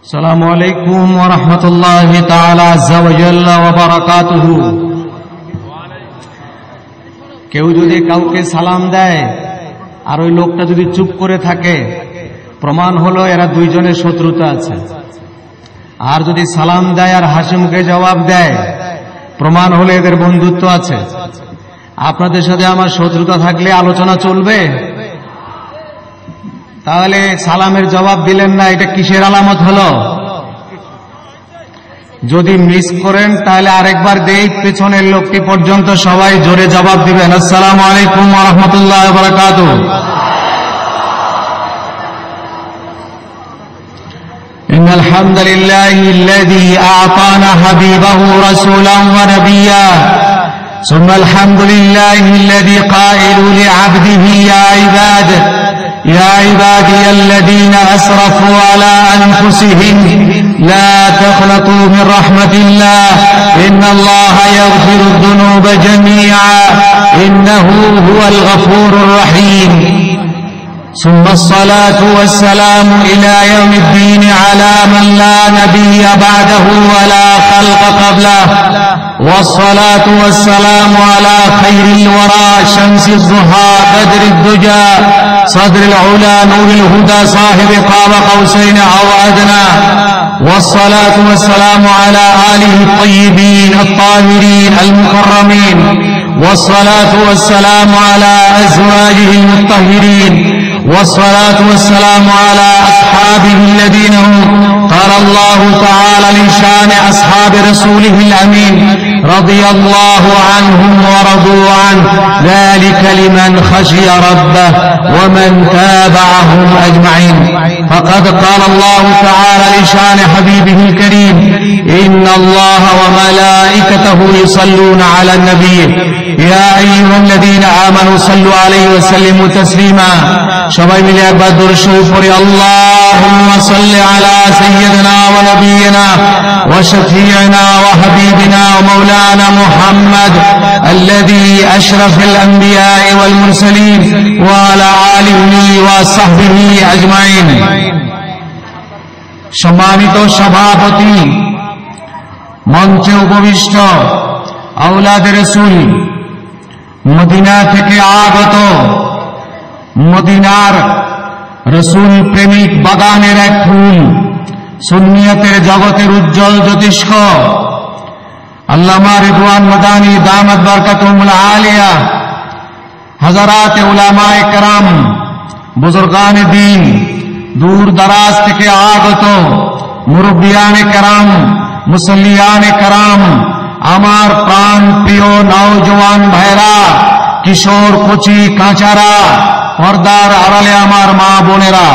আসসালামু আলাইকুম ওয়া রাহমাতুল্লাহি তাআলা আযজা ওয়া জাল্লা ওয়া বারাকাতুহু। কেউ যদি কাউকে সালাম দেয় আর ওই লোকটা যদি চুপ করে থাকে, প্রমাণ হলো এরা দুইজনের শত্রুতা আছে। আর যদি সালাম দেয় আর হাসি মুখে জবাব দেয়, প্রমাণ হলো এদের বন্ধুত্ব আছে। আপনাদের সাথে আমার শত্রুতা থাকলে আলোচনা চলবে? তাহলে সালামের জবাব দিলেন না, এটা কিসের আলামত হলো? যদি মিস করেন তাহলে আরেকবার দেই, পেছনের লোকটি পর্যন্ত সবাই জোরে জবাব দিবেন। আসসালামু আলাইকুম ওয়া রাহমাতুল্লাহি ওয়া বারাকাতুহু। ইন্নাল হামদুলিল্লাহিল্লাযী আ'তানা হাবিবাহু রাসূলান ওয়া নাবিয়্যা সুম্মাল হামদুলিল্লাহিল্লাযী ক্বাইলু লি'আবদিহি يا عبادي الذين أسرفوا على أنفسهم لا تقنطوا من رحمة الله إن الله يغفر الذنوب جميعا إنه هو الغفور الرحيم ثم الصلاة والسلام إلى يوم الدين على من لا نبي بعده ولا خلق قبله والصلاة والسلام على خير الورى شمس الضحى بدر الدجى صدر العلا نور الهدى صاحب قاب قوسين أو أدنى والصلاة والسلام على آله الطيبين الطاهرين المكرمين والصلاة والسلام على أزواجه المطهرين والصلاة والسلام على أصحابه الذين هم قال الله تعالى لشان أصحاب رسوله الأمين رضي الله عنهم ورضوا عنه ذلك لمن خشي ربه ومن تابعهم أجمعين فقد قال الله تعالى لشان حبيبه الكريم إن الله وملائكته يصلون على النبي يا أيها الذين آمنوا صلوا عليه وسلموا تسليما সবাই মিলে একবার দরুদ শরীফ পড়ি। আল্লাহুম্মা সাল্লি আলা সাইয়্যিদিনা ওয়া নাবিয়িনা ওয়া শাফিঈনা ওয়া হাবিবিনা ওয়া মাওলানা মুহাম্মদ আল্লাযী আশরাফাল আম্বিয়া ওয়াল মুরসালিন ওয়া আলা আলিহি ওয়া সাহবিহি আজমাইন। সম্মানিত সভাপতি, মঞ্চে উপবিষ্ট আওলাদে রাসূল, মদিনা থেকে আগত মদিনার রসুল প্রেমিক বাগানের এক ফুল, সুন্নিয়তের জগতের উজ্জ্বল জ্যোতিষ্ক আল্লামা রিদওয়ান মাদানী দামাত বরকাতুহুল আলিয়া, হাজারাতে উলামায়ে কেরাম, বুজুর্গানে দ্বীন, দূর দারাজ থেকে আগত মুরব্বিয়ানে কেরাম, মুসল্লিয়ানে কেরাম, আমার প্রাণ প্রিয় নওজওয়ান ভাইরা, কিশোর কচি কাঁচারা, পর্দার আড়ালে আমার মা বোনেরা,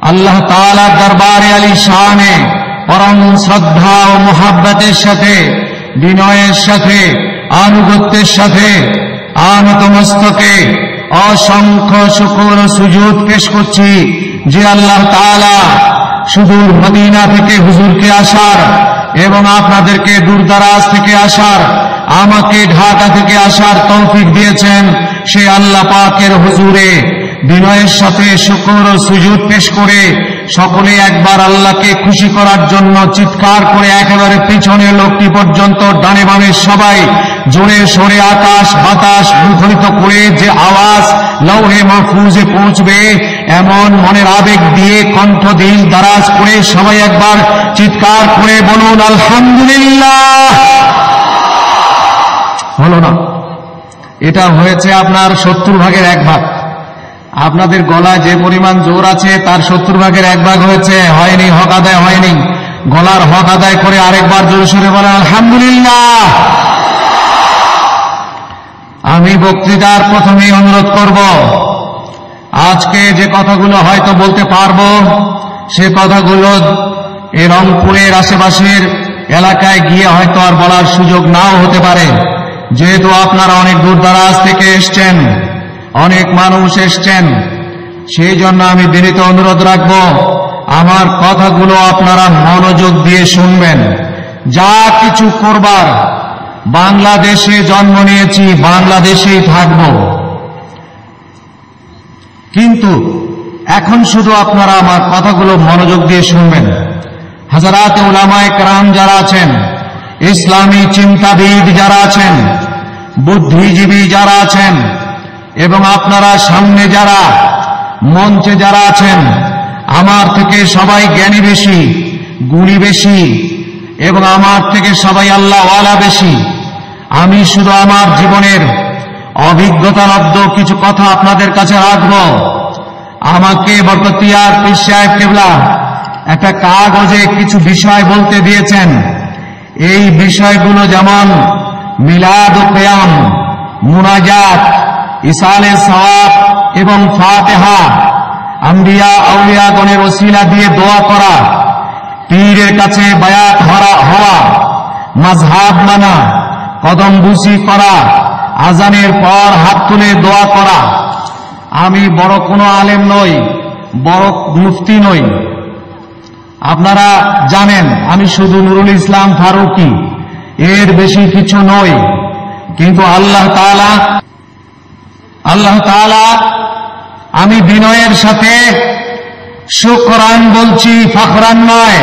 আল্লাহ তাআলার দরবারে আলিশানে পরম শ্রদ্ধা ও মুহাব্বতের সাথে, বিনয়ের সাথে, আনুগত্যের সাথে, আনত মস্তকে অসংখ্য শুকর ও সুজুদ পেশ করছি যে আল্লাহ তাআলা সুদূর মদিনা থেকে হুজুরকে আসার এবং আপনাদেরকে দূরদারাজ থেকে আসার, আমাকে ঢাকা থেকে আসার তৌফিক দিয়েছেন। সে আল্লাহ পাকের হুজুরে বিনয়ের সাথে শুকর ও সুজুদ পেশ করে সকলে একবার আল্লাহকে খুশি করার জন্য চিৎকার করে একেবারে পিছনে লোকটি পর্যন্ত ডানে বামে সবাই জোরে সোরে আকাশ বাতাস মুখরিত করে যে আওয়াজ লৌহে মাহফুজে পৌঁছবে, এমন মনের আবেগ দিয়ে কণ্ঠ দিল দারাজ করে সবাই একবার চিৎকার করে বলুন আলহামদুলিল্লাহ। হলো না? এটা হয়েছে আপনার 70%। আপনাদের গলায় যে পরিমাণ জোর আছে তার 70%। হয়েছে, হয়নি, হক আদায় হয়নি। গলার হক আদায় করে আরেকবার জোরে সোরে বলেন আলহামদুলিল্লাহ। আমি বক্তৃতার প্রথমেই অনুরোধ করব, আজকে যে কথাগুলো হয়তো বলতে পারবো সে কথাগুলো এই রংপুরের আশেপাশের এলাকায় গিয়ে হয়তো আর বলার সুযোগ নাও হতে পারে, যেহেতু আপনারা অনেক দূর দারাজ থেকে এসছেন, অনেক মানুষ এসছেন। সেই জন্য আমি বিনীত অনুরোধ রাখব, আমার কথাগুলো আপনারা মনোযোগ দিয়ে শুনবেন। যা কিছু করবার, বাংলাদেশে জন্ম নিয়েছি, বাংলাদেশেই থাকব, কিন্তু এখন শুধু আপনারা আমার কথাগুলো মনোযোগ দিয়ে শুনবেন। হাজারাত উলামায়ে কেরাম যারা আছেন, ইসলামী চিন্তাবিদ যারা আছেন, বুদ্ধিজীবী যারা আছেন, এবং আপনারা সামনে যারা মঞ্চে যারা আছেন, আমার থেকে সবাই জ্ঞানী বেশি, গুণী বেশি, এবং আমার থেকে সবাই আল্লাহওয়ালা বেশি। আমি শুধু আমার জীবনের অভিজ্ঞতালব্ধ কিছু কথা আপনাদের কাছে রাখব। আমাকে বরকতিয়ার পীর সাহেব কেবলা একটা কাগজে কিছু বিষয় বলতে দিয়েছেন। এই বিষয়গুলো যেমন মিলাদ ও কিয়াম, মুনাজাত, ইসালে সওয়াব এবং ফাতিহা, আম্বিয়া আউলিয়াগণের ওসিলা দিয়ে দোয়া করা, পীরের কাছে বায়াত হওয়া, মাযহাব মানা, কদম বুসি করা, আজানের পর হাত তুলে দোয়া করা। আমি বড় কোনো আলেম নই, বড় মুফতি নই। আপনারা জানেন আমি শুধু নুরুল ইসলাম ফারুকী, এর বেশি কিছু নই। কিন্তু আল্লাহ তাআলা আমি বিনয়ের সাথে শুকরান বলছি, ফখরান নয়,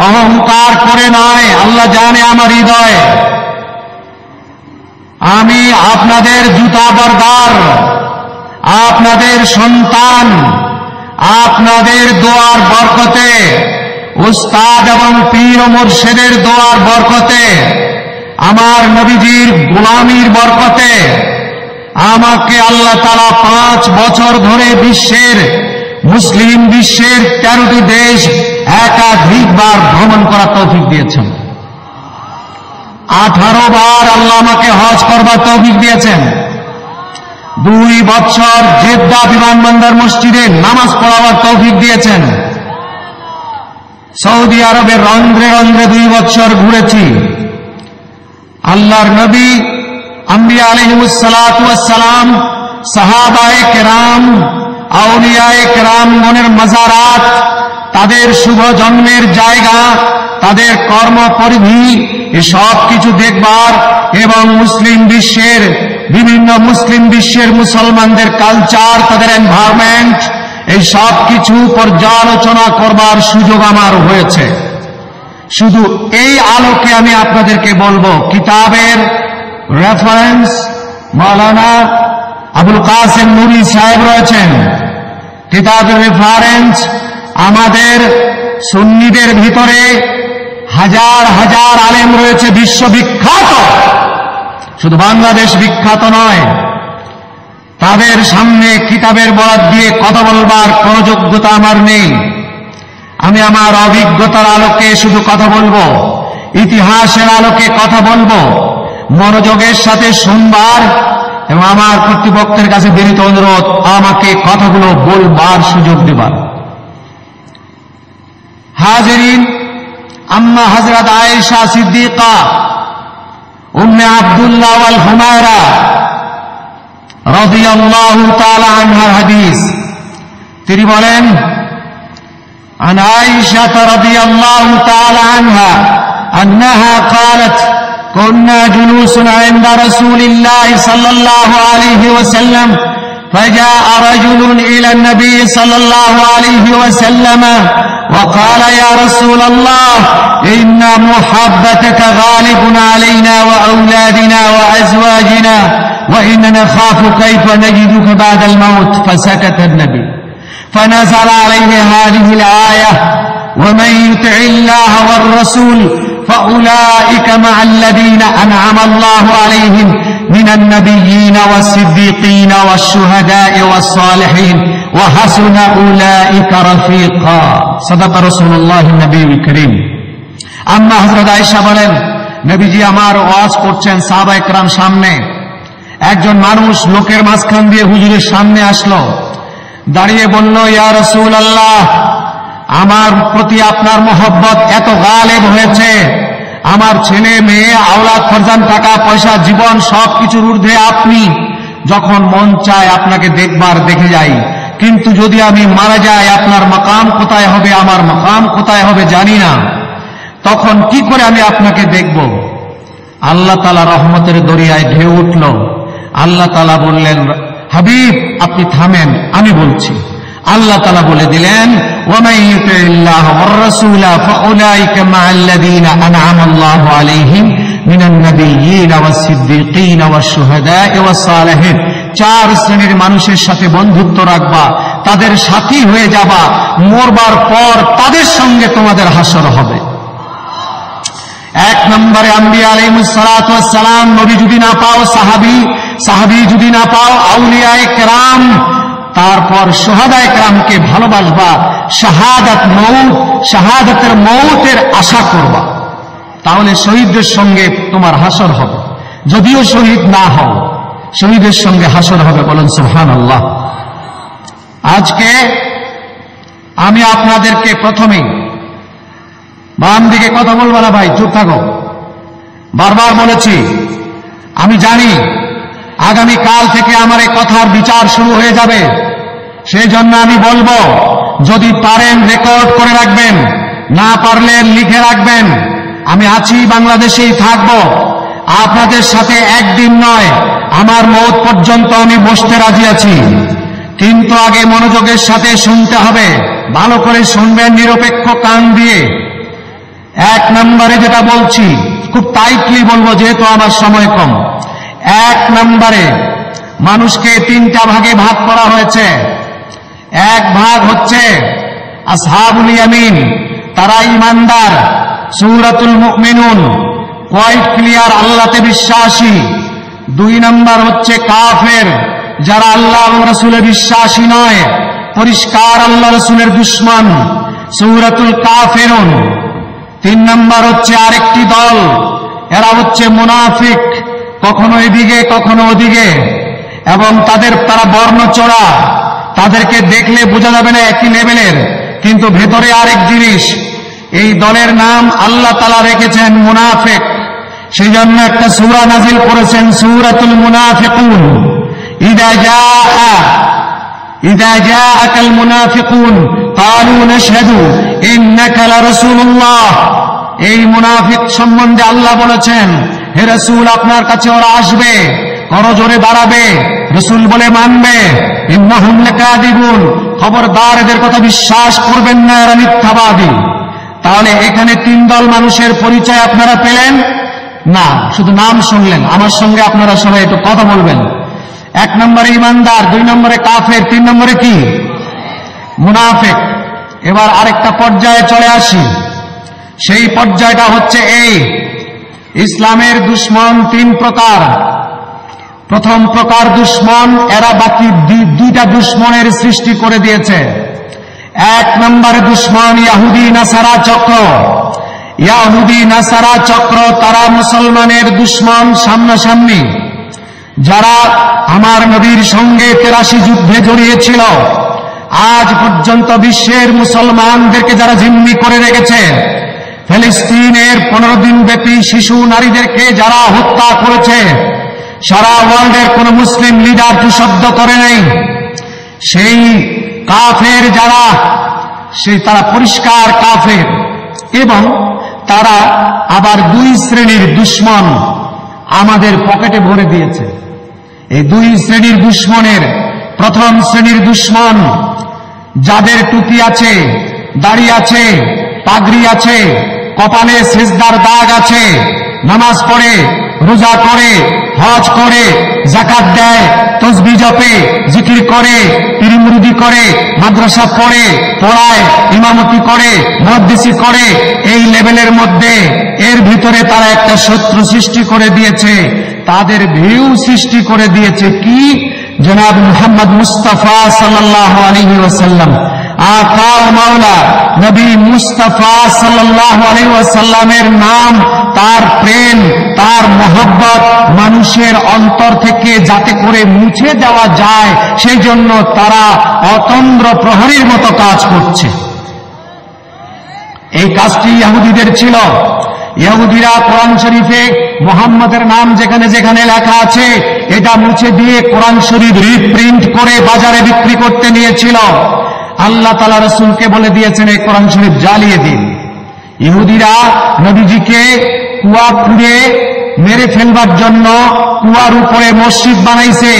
অহংকার করে নয়। আল্লাহ জানে আমার হৃদয়। আমি আপনাদের জুতা বরদার, আপনাদের সন্তান, আপনাদের দোয়ার বরকতে, উস্তাদ এবং পীর ও মুর্শিদের দোয়ার বরকতে, আমার নবীজির গোলামির বরকতে আমাকে আল্লাহ তাআলা 5 বছর ধরে মুসলিম বিশ্বের 13টি দেশ একাধিকবার ভ্রমণ করার তৌফিক দিয়েছেন। 18 বার আল্লাহ আমাকে হজ করবার তৌফিক দিয়েছেন। 2 বছর জেদ্দা বিমানবন্দর মসজিদে নামাজ পড়াবার তৌফিক দিয়েছেন। সৌদি আরবের রন্ধ্রে রন্ধ্রে 2 বছর ঘুরেছি। আল্লাহর নবী, আম্বিয়া আলাইহিমুস সালাতু ওয়াস সালাম, সাহাবায়ে কেরাম, আউলিয়ায়ে কেরাম গণের মাজারাত, তাদের শুভ জন্মের জায়গা, তাদের কর্মপরিধি, এসব কিছু দেখবার এবং বিভিন্ন মুসলিম বিশ্বের মুসলমানদের কালচার, তাদের এনভায়রনমেন্ট, এই সব কিছু পর্যালোচনা করবার সুযোগ আমার হয়েছে। শুধু এই আলোকে আমি আপনাদেরকে বলবো, কিতাবের রেফারেন্স মাওলানা আবুল কাসেম নুরি সাহেব রয়েছেন। কিতাবের রেফারেন্স আমাদের সুন্নিদের ভিতরে হাজার হাজার আলেম রয়েছে, বিশ্ববিখ্যাত, শুধু বাংলাদেশ বিখ্যাত নয়। তাদের সামনে কিতাবের বরাত দিয়ে কথা বলবার কোন যোগ্যতা আমার নেই। আমি আমার অভিজ্ঞতার আলোকে শুধু কথা বলবো, ইতিহাসের আলোকে কথা বলবো, মনোযোগের সাথে শুনবার, এবং আমার কর্তৃপক্ষের কাছে বিনীত অনুরোধ আমাকে কথাগুলো বলবার সুযোগ দেবার। হাজিরিন, আম্মা হযরত আয়েশা সিদ্দিকা উম্মে আব্দুল্লাহ ওয়াল হুমায়রা রাদিয়াল্লাহু তাআলা আনহার হাদিস। তিনি বলেন, عن عائشة رضي الله تعالى عنها أنها قالت كنا جلوس عند رسول الله صلى الله عليه وسلم فجاء رجل إلى النبي صلى الله عليه وسلم وقال يا رسول الله إن محبتك غالب علينا وأولادنا وأزواجنا وإننا نخاف كيف نجدك بعد الموت. فسكت النبي فنزل عليه هذه الآية ومن يطع الله والرسول فأولئك مع الذين أنعم الله عليهم من النبيين والصديقين والشهداء والصالحين وحسن أولئك رفيقا. صدق رسول الله النبي الكريم. আম্মা হযরত আয়েশা বলেন, নবীজি আমার ওয়াজ করছেন, সাহাবায়ে কেরাম সামনে। একজন মানুষ লোকের মাঝখান দিয়ে হুজুরের সামনে আসলো, দাঁড়িয়ে বলল, ইয়া রাসূলুল্লাহ, আমার প্রতি আপনার মহব্বত এত গালেব হয়েছে, আমার ছেলে মেয়ে, আওলাদ ফরজান, টাকা পয়সা, জীবন সবকিছুর ঊর্ধ্বে আপনি। যখন মন চায় আপনাকে দেখবার দেখে যাই, কিন্তু যদি আমি মারা যাই আপনার মাকাম কোথায় হবে, আমার মাকাম কোথায় হবে জানি না। তখন কি করে আমি আপনাকে দেখব? আল্লাহ তাআলা রহমতের দরিয়ায় ঢেউ উঠল। আল্লাহ তাআলা বললেন, হাবিব আপনি থামেন, আমি বলছি। আল্লাহ তাআলা বলে দিলেন, ওয়ামান ইউতিল্লাহ ওয়ার রাসূলা ফাউলাইকা মাআল্লাযীনা আনআমা আল্লাহু আলাইহিম মিনান নাবিয়্যিনা ওয়াস সিদ্দীকিনা ওয়াশ শুহাদা'i ওয়াস সালিহিন। 4 শ্রেণীর মানুষের সাথে বন্ধুত্ব রাখবা, তাদের সাথী হয়ে যাবা, মরবার পর তাদের সঙ্গে তোমাদের হাসর হবে। 1 নম্বরে আম্বিয়া আলাইহিস সালাতু ওয়াস সালাম, নবী যদি না পাও সাহাবী যদি না পাও আউলিয়ায়ে কেরাম, তারপর শুহাদায়ে কেরামকে ভালোবাসবা, শাহাদাতের মৌতের আশা করবা, তাহলে শহীদদের সঙ্গে তোমার হাসর হবে। যদিও শহীদ না হও, শহীদের সঙ্গে হাসর হবে। বলেন সুবহানাল্লাহ। আজকে আমি আপনাদেরকে প্রথমেই, বাম দিকে কথা বলবো না ভাই, চুপ থাকো, বারবার বলেছি, আমি জানি আগামী কাল থেকে আমার এই কথার বিচার শুরু হয়ে যাবে, সেই জন্য আমি বলবো, যদি পারেন রেকর্ড করে রাখবেন, না পারলে লিখে রাখবেন। আমি আছি, বাংলাদেশেই থাকবো, আপনাদের সাথে একদিন নয়, আমার মওত পর্যন্ত আমি বসতে রাজি আছি। কিন্তু আগে মনোযোগের সাথে শুনতে হবে, ভালো করে শুনবেন, নিরপেক্ষ কান দিয়ে। 1 নম্বরে যেটা বলছি, খুব টাইটলি বলবো যেহেতু আমার সময় কম। 1 নম্বরে মানুষকে 3টা ভাগে ভাগ করা হয়েছে। 1 ভাগ হচ্ছে আসহাবুল ইয়ামিন, তারা ঈমানদার, সূরাতুল মুমিনুন, কোয়াইট ক্লিয়ার, আল্লাহতে বিশ্বাসী। 2 নম্বর হচ্ছে কাফের, যারা আল্লাহ এবং রাসূলে বিশ্বাসী নয়, পরিষ্কার আল্লাহ রাসূলের দুশমন, সূরাতুল কাফিরুন। 3 নম্বর হচ্ছে আরেকটি দল, এরা হচ্ছে মুনাফিক, কখনো এদিকে কখনো ওদিকে, এবং তারা বর্ণচোরা, তাদেরকে দেখলে বোঝা যাবে না একই লেভেলের, কিন্তু ভেতরে আরেক জিনিস। এই দলের নাম আল্লাহ তাআলা রেখেছেন মুনাফিক, সেই জন্য একটা সূরা নাজিল করেছেন, সূরাতুল মুনাফিকুন। ইযা জাআকাল মুনাফিকুন ক্বালু নাশহাদু ইন্নাকা লারাসূলুল্লাহ। এই মুনাফিক সম্বন্ধে আল্লাহ বলেছেন, হে রাসূল, আপনার কাছে ওরা আসবে, করজোরে দাঁড়াবে, রাসূল বলে মানবে, ইন্নাহুম লাকাযিবুন, খবরদার এদের কথা বিশ্বাস করবেন না, এরা মিথ্যাবাদী। তাহলে এখানে 3 দল মানুষের পরিচয় আপনারা পেলেন না, শুধু নাম শুনলেন। আমার সঙ্গে আপনারা সবাই একটু কথা বলবেন। 1 নম্বরে ঈমানদার, 2 নম্বরে কাফের, 3 নম্বরে কি? মুনাফিক। এবার আরেকটা পর্যায়ে চলে আসি, সেই পর্যায়টা হচ্ছে এই, ইসলামের দুশমন 3 প্রকার। প্রথম প্রকার দুশমন, এরা বাকি 2টা দুশমনের সৃষ্টি করে দিয়েছে। 1 নম্বরে দুশমন ইহুদি নাসারা চক্র। ইহুদি নাসারা চক্র, তারা মুসলমানের দুশমন সামনাসামনি, যারা আমার নবীর সঙ্গে 83 যুদ্ধে জড়িয়েছিল, আজ পর্যন্ত বিশ্বের মুসলমানদেরকে যারা জিম্মি করে রেখেছে, ফিলিস্তিনের 15 দিন ব্যাপী শিশু নারীদেরকে যারা হত্যা করেছে, সারা ওয়ার্ল্ডের কোন মুসলিম লিডার কি শব্দ করে নাই। সেই কাফের যারা, তারা পরিষ্কার কাফের, এবং তারা আবার 2 শ্রেণীর দুশমন আমাদের পকেটে ভরে দিয়েছে। এই 2 শ্রেণীর দুশমনের, প্রথম শ্রেণীর দুশমন যাদের টুপি আছে, দাড়ি আছে, পাগড়ি আছে, কপালে সিজদার দাগ আছে, নামাজ পড়ে, রোজা করে, হজ করে, যাকাত দেয়, তাসবিহ জপে, জিকির করে, পীর মুরিদি করে, মাদ্রাসা পড়ায়, ইমামতি করে, মুহাদ্দিসি করে, এই লেভেলের মধ্যে এর ভিতরে তারা একটা শত্রু সৃষ্টি করে দিয়েছে, তাদের ভিউ সৃষ্টি করে দিয়েছে কি? জনাব মুহাম্মদ মুস্তাফা সাল্লাল্লাহু আলাইহি ওয়াসাল্লাম, আকা ও মাওলা নবী মুস্তাফা সাল্লাল্লাহু আলাইহি ওয়াসাল্লামের নাম, তার প্রেম, তার মহব্বত মানুষের অন্তর থেকে যাতে করে মুছে দেওয়া যায়, সেই জন্য তারা অতন্দ্র প্রহরীর মতো কাজ করছে। এই কাজটি ইহুদিদের ছিল। ইহুদিরা কোরআন শরীফে মুহাম্মাদের নাম যেখানে যেখানে লেখা আছে, এটা মুছে দিয়ে কোরআন শরীফ রিপ্রিন্ট করে বাজারে বিক্রি করতে নিয়েছিল। আল্লাহ তাআলা রাসূলকে বলে দিয়েছেন, এই কোরআন শরীফ জ্বালিয়ে দিন। ইহুদিরা নবীজিকে কুয়া খুঁড়ে মেরে ফেলবার জন্য কুয়ার উপরে মসজিদ বানাইছে,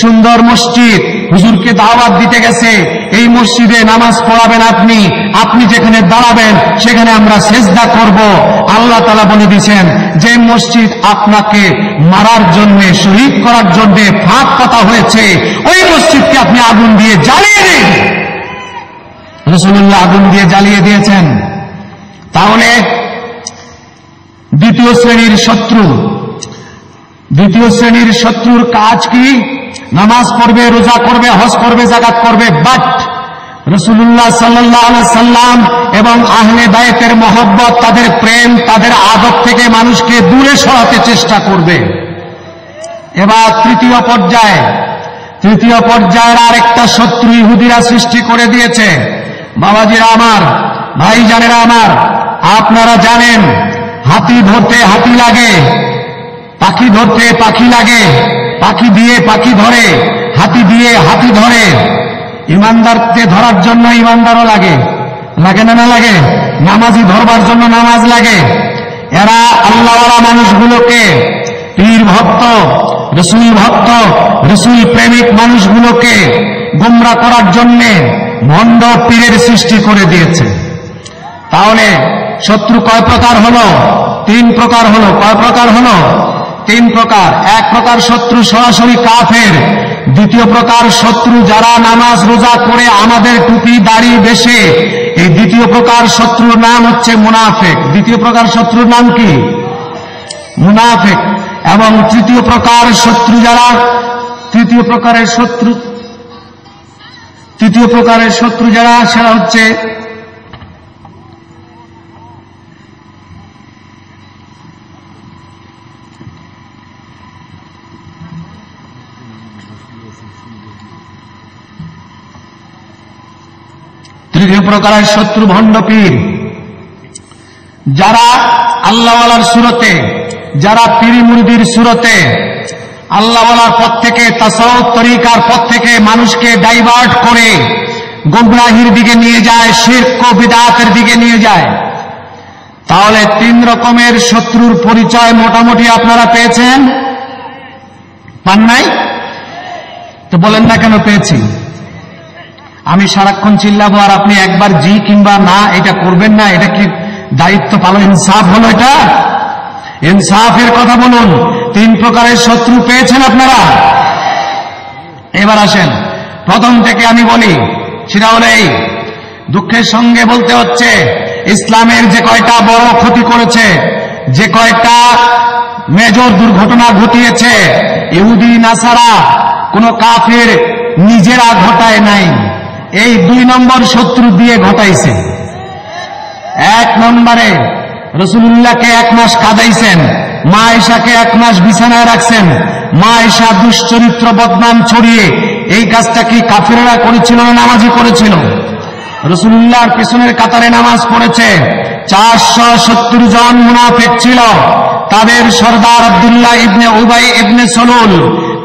সুন্দর মসজিদ। হুজুরকে দাওয়াত দিতে গেছে, এই মসজিদে নামাজ পড়াবেন আপনি, আপনি যেখানে দাঁড়াবেন সেখানে আমরা সেজদা করব। আল্লাহ তাআলা বলে দিয়েছেন যে মসজিদ আপনাকে মারার জন্য, শহীদ করার জন্য ফাঁক পাতা হয়েছে, ওই মসজিদকে আপনি আগুন দিয়ে জ্বালিয়ে দিন। রাসূলুল্লাহ আগুন দিয়ে জ্বালিয়ে দিয়েছেন। তাহলে দ্বিতীয় শ্রেণীর শত্রুর কাজ কি? নামাজ পড়বে, রোজা করবে, হজ করবে, যাকাত করবে, বাট রাসূলুল্লাহ সাল্লাল্লাহু আলাইহি সাল্লাম এবং আহলে বায়তের মহব্বত, তাদের প্রেম, তাদের আদব থেকে মানুষকে দূরে সরাতে চেষ্টা করবে। এবার তৃতীয় পর্যায়ের আরেকটা শত্রু ইহুদিরা সৃষ্টি করে দিয়েছে। বাবাজিরা আমার, ভাইজানেরা আমার, আপনারা জানেন হাতি ধরতে হাতি লাগে, পাখি ধরতে পাখি লাগে, পাখি দিয়ে পাখি ধরে, হাতি দিয়ে হাতি ধরে। ইমানদারকে ধরার জন্য ইমানদারও লাগে, লাগে না না লাগে? নামাজি ধরবার জন্য নামাজ লাগে। এরা আল্লাহওয়ালা মানুষগুলোকে, পীর ভক্ত, রসুল প্রেমিক মানুষগুলোকে গোমরা করার জন্য ভণ্ড পীরের সৃষ্টি করে দিয়েছে। তাহলে শত্রু কয় প্রকার হলো? 3 প্রকার হলো। কয় প্রকার হলো? 3 প্রকার। এক প্রকার শত্রু সরাসরি কাফের। দ্বিতীয় প্রকার শত্রু যারা নামাজ রোজা করে আমাদের টুপি দাড়ি বেশে, এই দ্বিতীয় প্রকার শত্রুর নাম হচ্ছে মুনাফিক। দ্বিতীয় প্রকার শত্রুর নাম কি? মুনাফিক। এবং তৃতীয় প্রকারের শত্রু যারা, সেটা হচ্ছে ভণ্ড পীর। যারা আল্লাহওয়ালার সুরতে, যারা পীর মুরিদির সুরতে আল্লাহওয়ালার পথ থেকে, তাসাউফ তরিকার পথ থেকে মানুষকে ডাইভার্ট করে গোমরাহির দিকে নিয়ে যায়, শিরক ও বিদআতের দিকে নিয়ে যায়। তাহলে 3 রকমের শত্রুর পরিচয় মোটামুটি আপনারা পেয়েছেন? পান নাই? তো বলেন না কেন পেয়েছি? আমি সারাক্ষণ চিল্লাবো আর আপনি একবার জি কিংবা না এটা করবেন না? এটা কি দায়িত্ব পালন? ইনসাফ হলো এটা? ইনসাফের কথা বলুন। 3 প্রকারের শত্রু পেয়েছেন আপনারা? এবার আসেন প্রথম থেকে আমি বলি, সেটা হলো এই, দুঃখের সঙ্গে বলতে হচ্ছে ইসলামের যে কয়টা বড় ক্ষতি করেছে, যে কয়টা মেজর দুর্ঘটনা ঘটিয়েছে, ইহুদি নাসারা কোন কাফের নিজেরা ঘটায় নাই, এই 2 নম্বর শত্রু দিয়ে ঘটাইছে। 1 নম্বরে রাসূলুল্লাহকে 1 মাস কাঁদাইছেন, মা আয়েশাকে 1 মাস বিছানায় রাখছেন। মা আয়েশা দুশ্চরিত্র বদনাম ছড়িয়ে এই কাজটা কি কাফেররা করেছিল না নামাজি করেছিল? রাসূলুল্লাহর পিছনের কাতারে নামাজ পড়েছে 470 জন মুনাফিক ছিল। তাদের সর্দার আব্দুল্লাহ ইবনে উবাই ইবনে সলুল,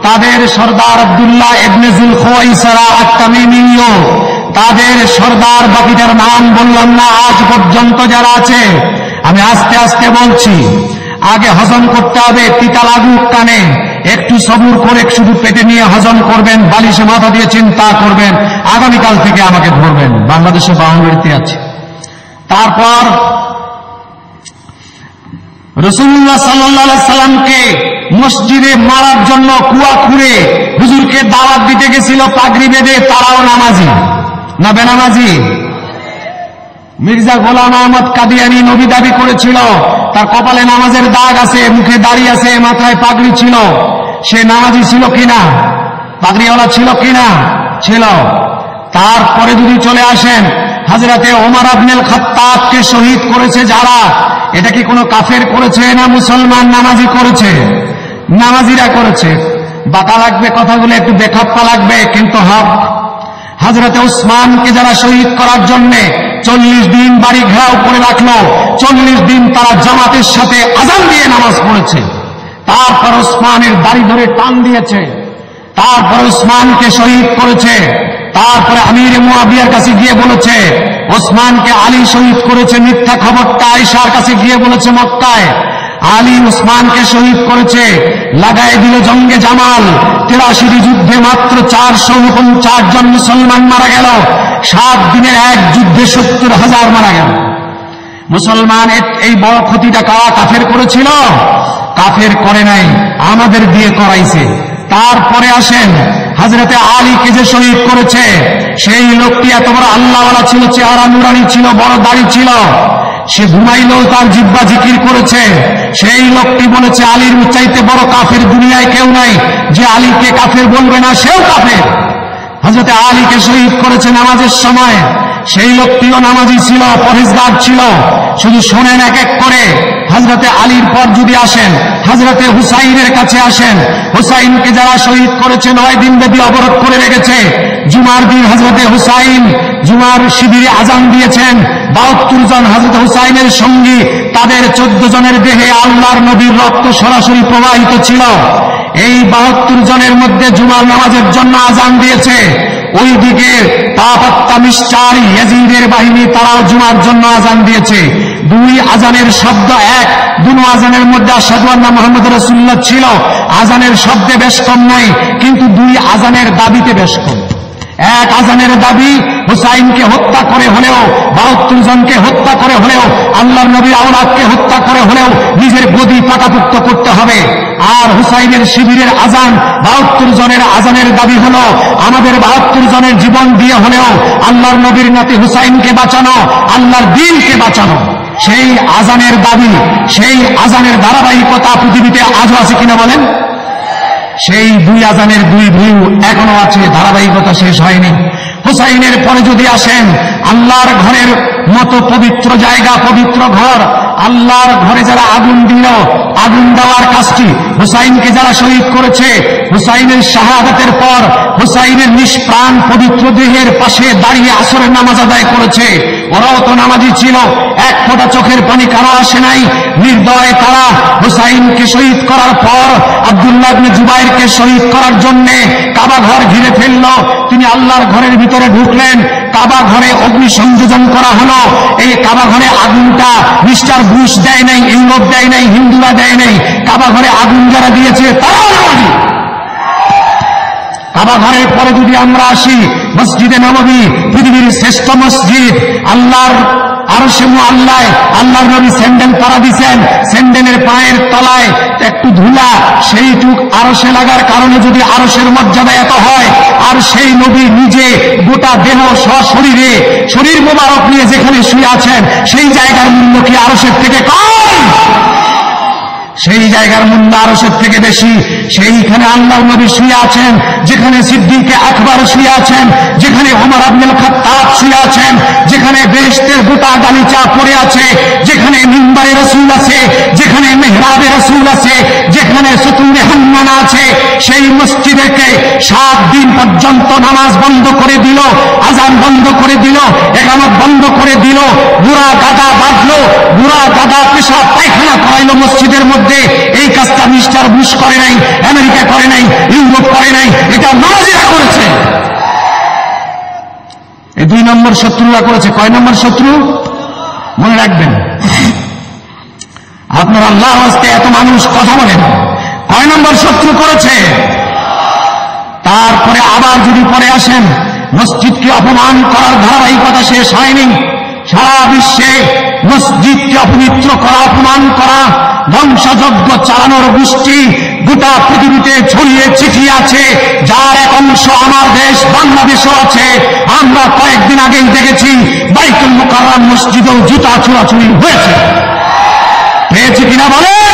তাদের সর্দার আব্দুল্লাহ ইবনে যুলখুয়াইসারা আত-তামিমিও, তাদের সর্দার, বাকিটার নাম বললাম না আজ পর্যন্ত যারা আছে। আমি আস্তে আস্তে বলছি, আগে হজম করতে হবে, তিতা লাগুক কানে, একটু সবুর করে শুধু পেটে নিয়ে হজম করবেন, বালিশে মাথা দিয়ে চিন্তা করবেন, আগামীকাল থেকে আমাকে ধরবেন, বাংলাদেশে বাউন্ডারিতে আছে। তারপর রাসূলুল্লাহ সাল্লাল্লাহু আলাইহি সাল্লামকে মসজিদে মারার জন্য কুয়া খুঁড়ে হুজুরকে দাওয়াত দিতে গেছিল পাগড়ি বেঁধে, তারাও নামাজি না বেনামাজি? মির্জা গোলাম আহমদ কাদিয়ানী নবী দাবি করেছিল, তার কপালে নামাজের দাগ আছে, মুখে দাড়ি আছে, মাথায় পাগড়ি ছিল, সে নামাজি ছিল কিনা? পাগড়িওয়ালা ছিল কিনা? ছিল। তারপরে যদি চলে আসেন, হযরতে ওমর ইবনুল খাত্তাবকে শহীদ করেছে যারা, এটা কি কোনো কাফের করেছে না মুসলমান নামাজি করেছে? নামাজিরা করেছে। বাঁকা লাগবে কথাগুলো, একটু বেখাপ্পা লাগবে, কিন্তু হক। হযরতে উসমানকে যারা শহীদ করার জন্য 40 দিন বাড়ি ঘেরাও করে রাখলো, 40 দিন তারা জামাতের সাথে আযান দিয়ে নামাজ পড়েছে। তারপর উসমানের দাড়ি ধরে টান দিয়েছে, তারপর উসমানকে শহীদ করেছে। তারপরে আমির মুয়াবিয়ার কাছে গিয়ে বলেছে ওসমানকে আলী শহীদ করেছে, মিথ্যা খবরটা আয়েশার কাছে গিয়ে বলেছে মক্কায়। আলী উসমানকে শহীদ করেছে, লাগাই দিল জঙ্গে জামাল। 83 যুদ্ধে মাত্র 449 জন মুসলমান মারা গেল। 7 দিনের এক যুদ্ধে 70,000 মারা গেল। মুসলমান এই বড় ক্ষতিটা কারা কাফের করেছিল? কাফের করে নাই, আমাদের দিয়ে করাইছে। তারপরে আসেন, হযরতে আলীকে যে শহীদ করেছে, সেই লোকটি এত বড় আল্লাহওয়ালা ছিল, চেহারা নুরানি ছিল, বড় দাড়ি ছিল। সে ঘুমাইলেও তার জিহ্বা জিকির করেছে। সেই লোকটি বলেছে, আলীর চাইতে বড় কাফের দুনিয়ায় কেউ নাই। যে আলীকে কাফের বলবে না, সেও কাফের। হযরতে আলীকে শহীদ করেছে নামাজের সময়। সেই লোকটিও নামাজি ছিল, পরহেজগার ছিল। শুধু শোনেন এক এক করে। হযরতে আলীর পর যদি আসেন, হযরতে হুসাইনের কাছে আসেন। হুসাইনকে যারা শহীদ করেছে 9 দিন ব্যাপী অবরোধ করে রেখেছে। জুমার দিন হযরতে হুসাইন জুমার শিবিরে আজান দিয়েছেন। 72 জন হযরত হুসাইনের সঙ্গী, তাদের 14 জনের দেহে আল্লাহর নবীর রক্ত সরাসরি প্রবাহিত ছিল। এই 72 জনের মধ্যে জুমার নামাজের জন্য আজান দিয়েছে। ওইদিকে তাওয়াফাত্তা মিস্টার ইয়াজিদের বাহিনী, তারাও জুমার জন্য আজান দিয়েছে। 2 আজানের শব্দ এক, দুটো আজানের মধ্যে আশহাদু আন্না মুহাম্মাদুর রাসূলুল্লাহ ছিল। আজানের শব্দে বেশ কম নাই, কিন্তু 2 আজানের দাবিতে বেশ কম। এক আজানের দাবি হুসাইনকে হত্যা করে হলেও, 72 জনকে হত্যা করে হলেও, আল্লাহর নবীর আওলাদকে হত্যা করে হলেও নিজের গদি পাকাপুক্ত করতে হবে। আর হুসাইনের শিবিরের আজান, 72 জনের আজানের দাবি হলো, আমাদের 72 জনের জীবন দিয়ে হলেও আল্লাহর নবীর নাতি হুসাইনকে বাঁচানো, আল্লাহর দ্বীনকে বাঁচানো। সেই আজানের দাবি, সেই আজানের ধারাবাহিকতা পৃথিবীতে আজও আছে কিনা বলেন? সেই 2 আজানের 2 ভিউ এখনো আছে, ধারাবাহিকতা শেষ হয়নি। হুসাইনের পরে যদি আসেন, আল্লাহর ঘরের মতো পবিত্র জায়গা, পবিত্র ঘর, আল্লাহর ঘরে যারা আগুন দিল, আগুন দেওয়ার কাজটি হুসাইনকে যারা শহীদ করেছে, হুসাইনের শাহাদাতের পর হুসাইনের নিষ্প্রাণ পবিত্র দেহের পাশে দাঁড়িয়ে আসরের নামাজ আদায় করেছে। ওরাও তো নামাজি ছিল, এক ফোঁটা চোখের পানি কারো আসে নাই। নির্দয় তারা হুসাইনকে শহীদ করার পর আব্দুল্লাহ ইবনে জুবাইরকে শহীদ করার জন্য কাবা ঘর ঘিরে ফেলল। তিনি আল্লাহর ঘরের ভিতরে ঢুকলেন। কাবা ঘরে অগ্নি সংযোজন করা হলো। এই কাবা ঘরে আগুনটা মিস্টার বুশ দেয় নাই, ইউরোপ দেয় নাই, হিন্দুরা দেয় নাই। কাবা ঘরে আগুন যারা দিয়েছে তারাও নামাজি। কাবা ঘরের পরে যদি আমরা আসি, মসজিদে নববী পৃথিবীর শ্রেষ্ঠ মসজিদ। আল্লাহর আরশে মুআল্লায় আল্লাহর নবী স্যান্ডেল পরা দিয়েছেন। স্যান্ডেলের পায়ের তলায় একটু ধুলা, সেইটুক আরশে লাগার কারণে যদি আরশের মর্যাদা এত হয়, আর সেই নবী নিজে গোটা দেহ সশরীরে, শরীর মোবারক নিয়ে যেখানে শুয়ে আছেন, সেই জায়গার মূল্য কি আরশের থেকে কম? সেই জায়গার মূল্য আরশের থেকে বেশি। সেইখানে আল্লাহর নবী শুয়ে আছেন, যেখানে সিদ্দিকে আকবর শুয়ে আছেন, যেখানে ওমর ইবনুল খাত্তাব শুয়ে আছেন, যেখানে বেহেশতের গোটা গালিচা পড়ে আছে, যেখানে মিম্বারে রাসূল আছে, যেখানে মেহরাবে রাসূল আছে, যেখানে সুতুরে হান্নানা আছে। সেই মসজিদেকে 7 দিন পর্যন্ত নামাজ বন্ধ করে দিল, আজান বন্ধ করে দিল, ইকামত বন্ধ করে দিল। বুড়া গাদা বাঁধলো, বুড়া গাদা পেশাব পায়খানা করাইল মসজিদের মধ্যে। এই কাজটা মিস্টার বুশ করে নাই, আমেরিকা করে নাই, ইউরোপ করে নাই, এটা নাজিরা করেছে। এই 2 নম্বর শত্রুরা করেছে। কয় নম্বর শত্রু? মনে রাখবেন। আপনার আল্লাহর ওয়াস্তে এত মানুষ কথা বলেন, কয় নম্বর শত্রু করেছে? তারপরে আবার যদি পরে আসেন, মসজিদকে অপমান করার ধারাবাহিকতা শেষ হয়নি। সারা বিশ্বে মসজিদকে অপবিত্র করা, অপমান করা, ধ্বংসযজ্ঞ চালানোর গোষ্ঠী গোটা পৃথিবীতে ছড়িয়ে ছিটিয়ে আছে, যার এক অংশ আমার দেশ বাংলাদেশও আছে। আমরা কয়েকদিন আগেই দেখেছি বাইতুল মুকাররম মসজিদেও জুতা চুরাচুরি হয়েছে। হয়েছে কিনা বলেন?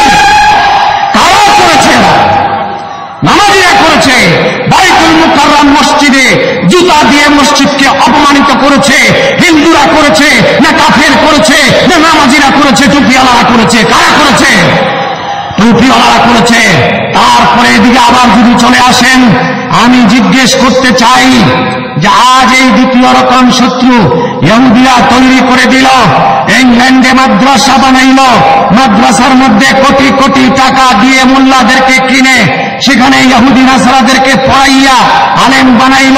কারা করেছে? নামাজিরা করেছে। বাইতুল মুকাররম মসজিদে জুতা দিয়ে মসজিদকে অপমানিত করেছে। হিন্দুরা করেছে না কাফের করেছে না নামাজিরা করেছে? টুপিওয়ালারা করেছে। কারা করেছে? টুপিওয়ালারা করেছে। তারপরে এদিকে আবার যদি চলে আসেন, আমি জিজ্ঞেস করতে চাই যে আজ এই দ্বিতীয় রকম শত্রু ইহুদিরা তৈরি করে দিল। ইংল্যান্ডে মাদ্রাসা বানাইল, মাদ্রাসার মধ্যে কোটি কোটি টাকা দিয়ে মোল্লাদেরকে কিনে সেখানে ইহুদি নাসারাদেরকে পড়াইয়া আলেম বানাইল।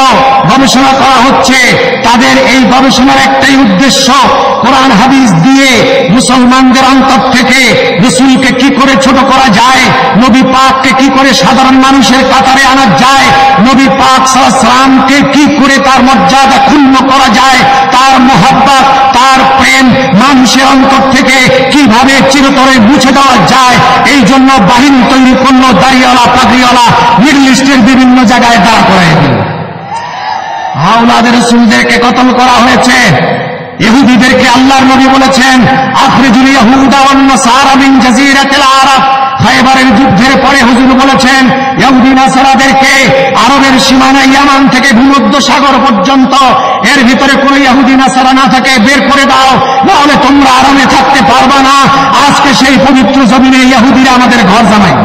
গবেষণা করা হচ্ছে। তাদের এই গবেষণার একটাই উদ্দেশ্য, কোরআন হাদিস দিয়ে মুসলমানদের অন্তর থেকে রাসূলকে কি করে ছোট করা যায়, নবী পাককে কি করে সাধারণ মানুষের কাতারে আনা যায়, নবী পাক সাল্লাল্লাহু আলাইহি ওয়াসাল্লামকে কি করে তার মর্যাদা ক্ষুণ্ণ করা যায়, তার মহব্বত তার প্রেম মানুষের অন্তর থেকে কিভাবে চিরতরে মুছে দেওয়া যায়, এই জন্য বাহিনী তৈরি করলো দাড়িওয়ালা পাগড়িওয়ালা মিডল ইস্টের বিভিন্ন জায়গায় দাঁড় করায় দিল। আওলাদের রাসূলদেরকে কতল করা হয়েছে। ইহুদিদেরকে আল্লাহর নবী বলেছেন আখরিজুল ইয়াহুদা ওয়ান নাসারা মিন জাজিরাতিল আরব। খায়বারের যুদ্ধের পরে হুজুর বলেছেন ইহুদি নাসারাদেরকে আরবের সীমানা ইয়ামান থেকে ভূমধ্য সাগর পর্যন্ত এর ভিতরে কোন ইহুদি নাসারা না থাকে বের করে দাও, নাহলে তোমরা আরামে থাকতে পারবে না। আজকে সেই পবিত্র জমিনে ইহুদিরা আমাদের ঘর জামাই।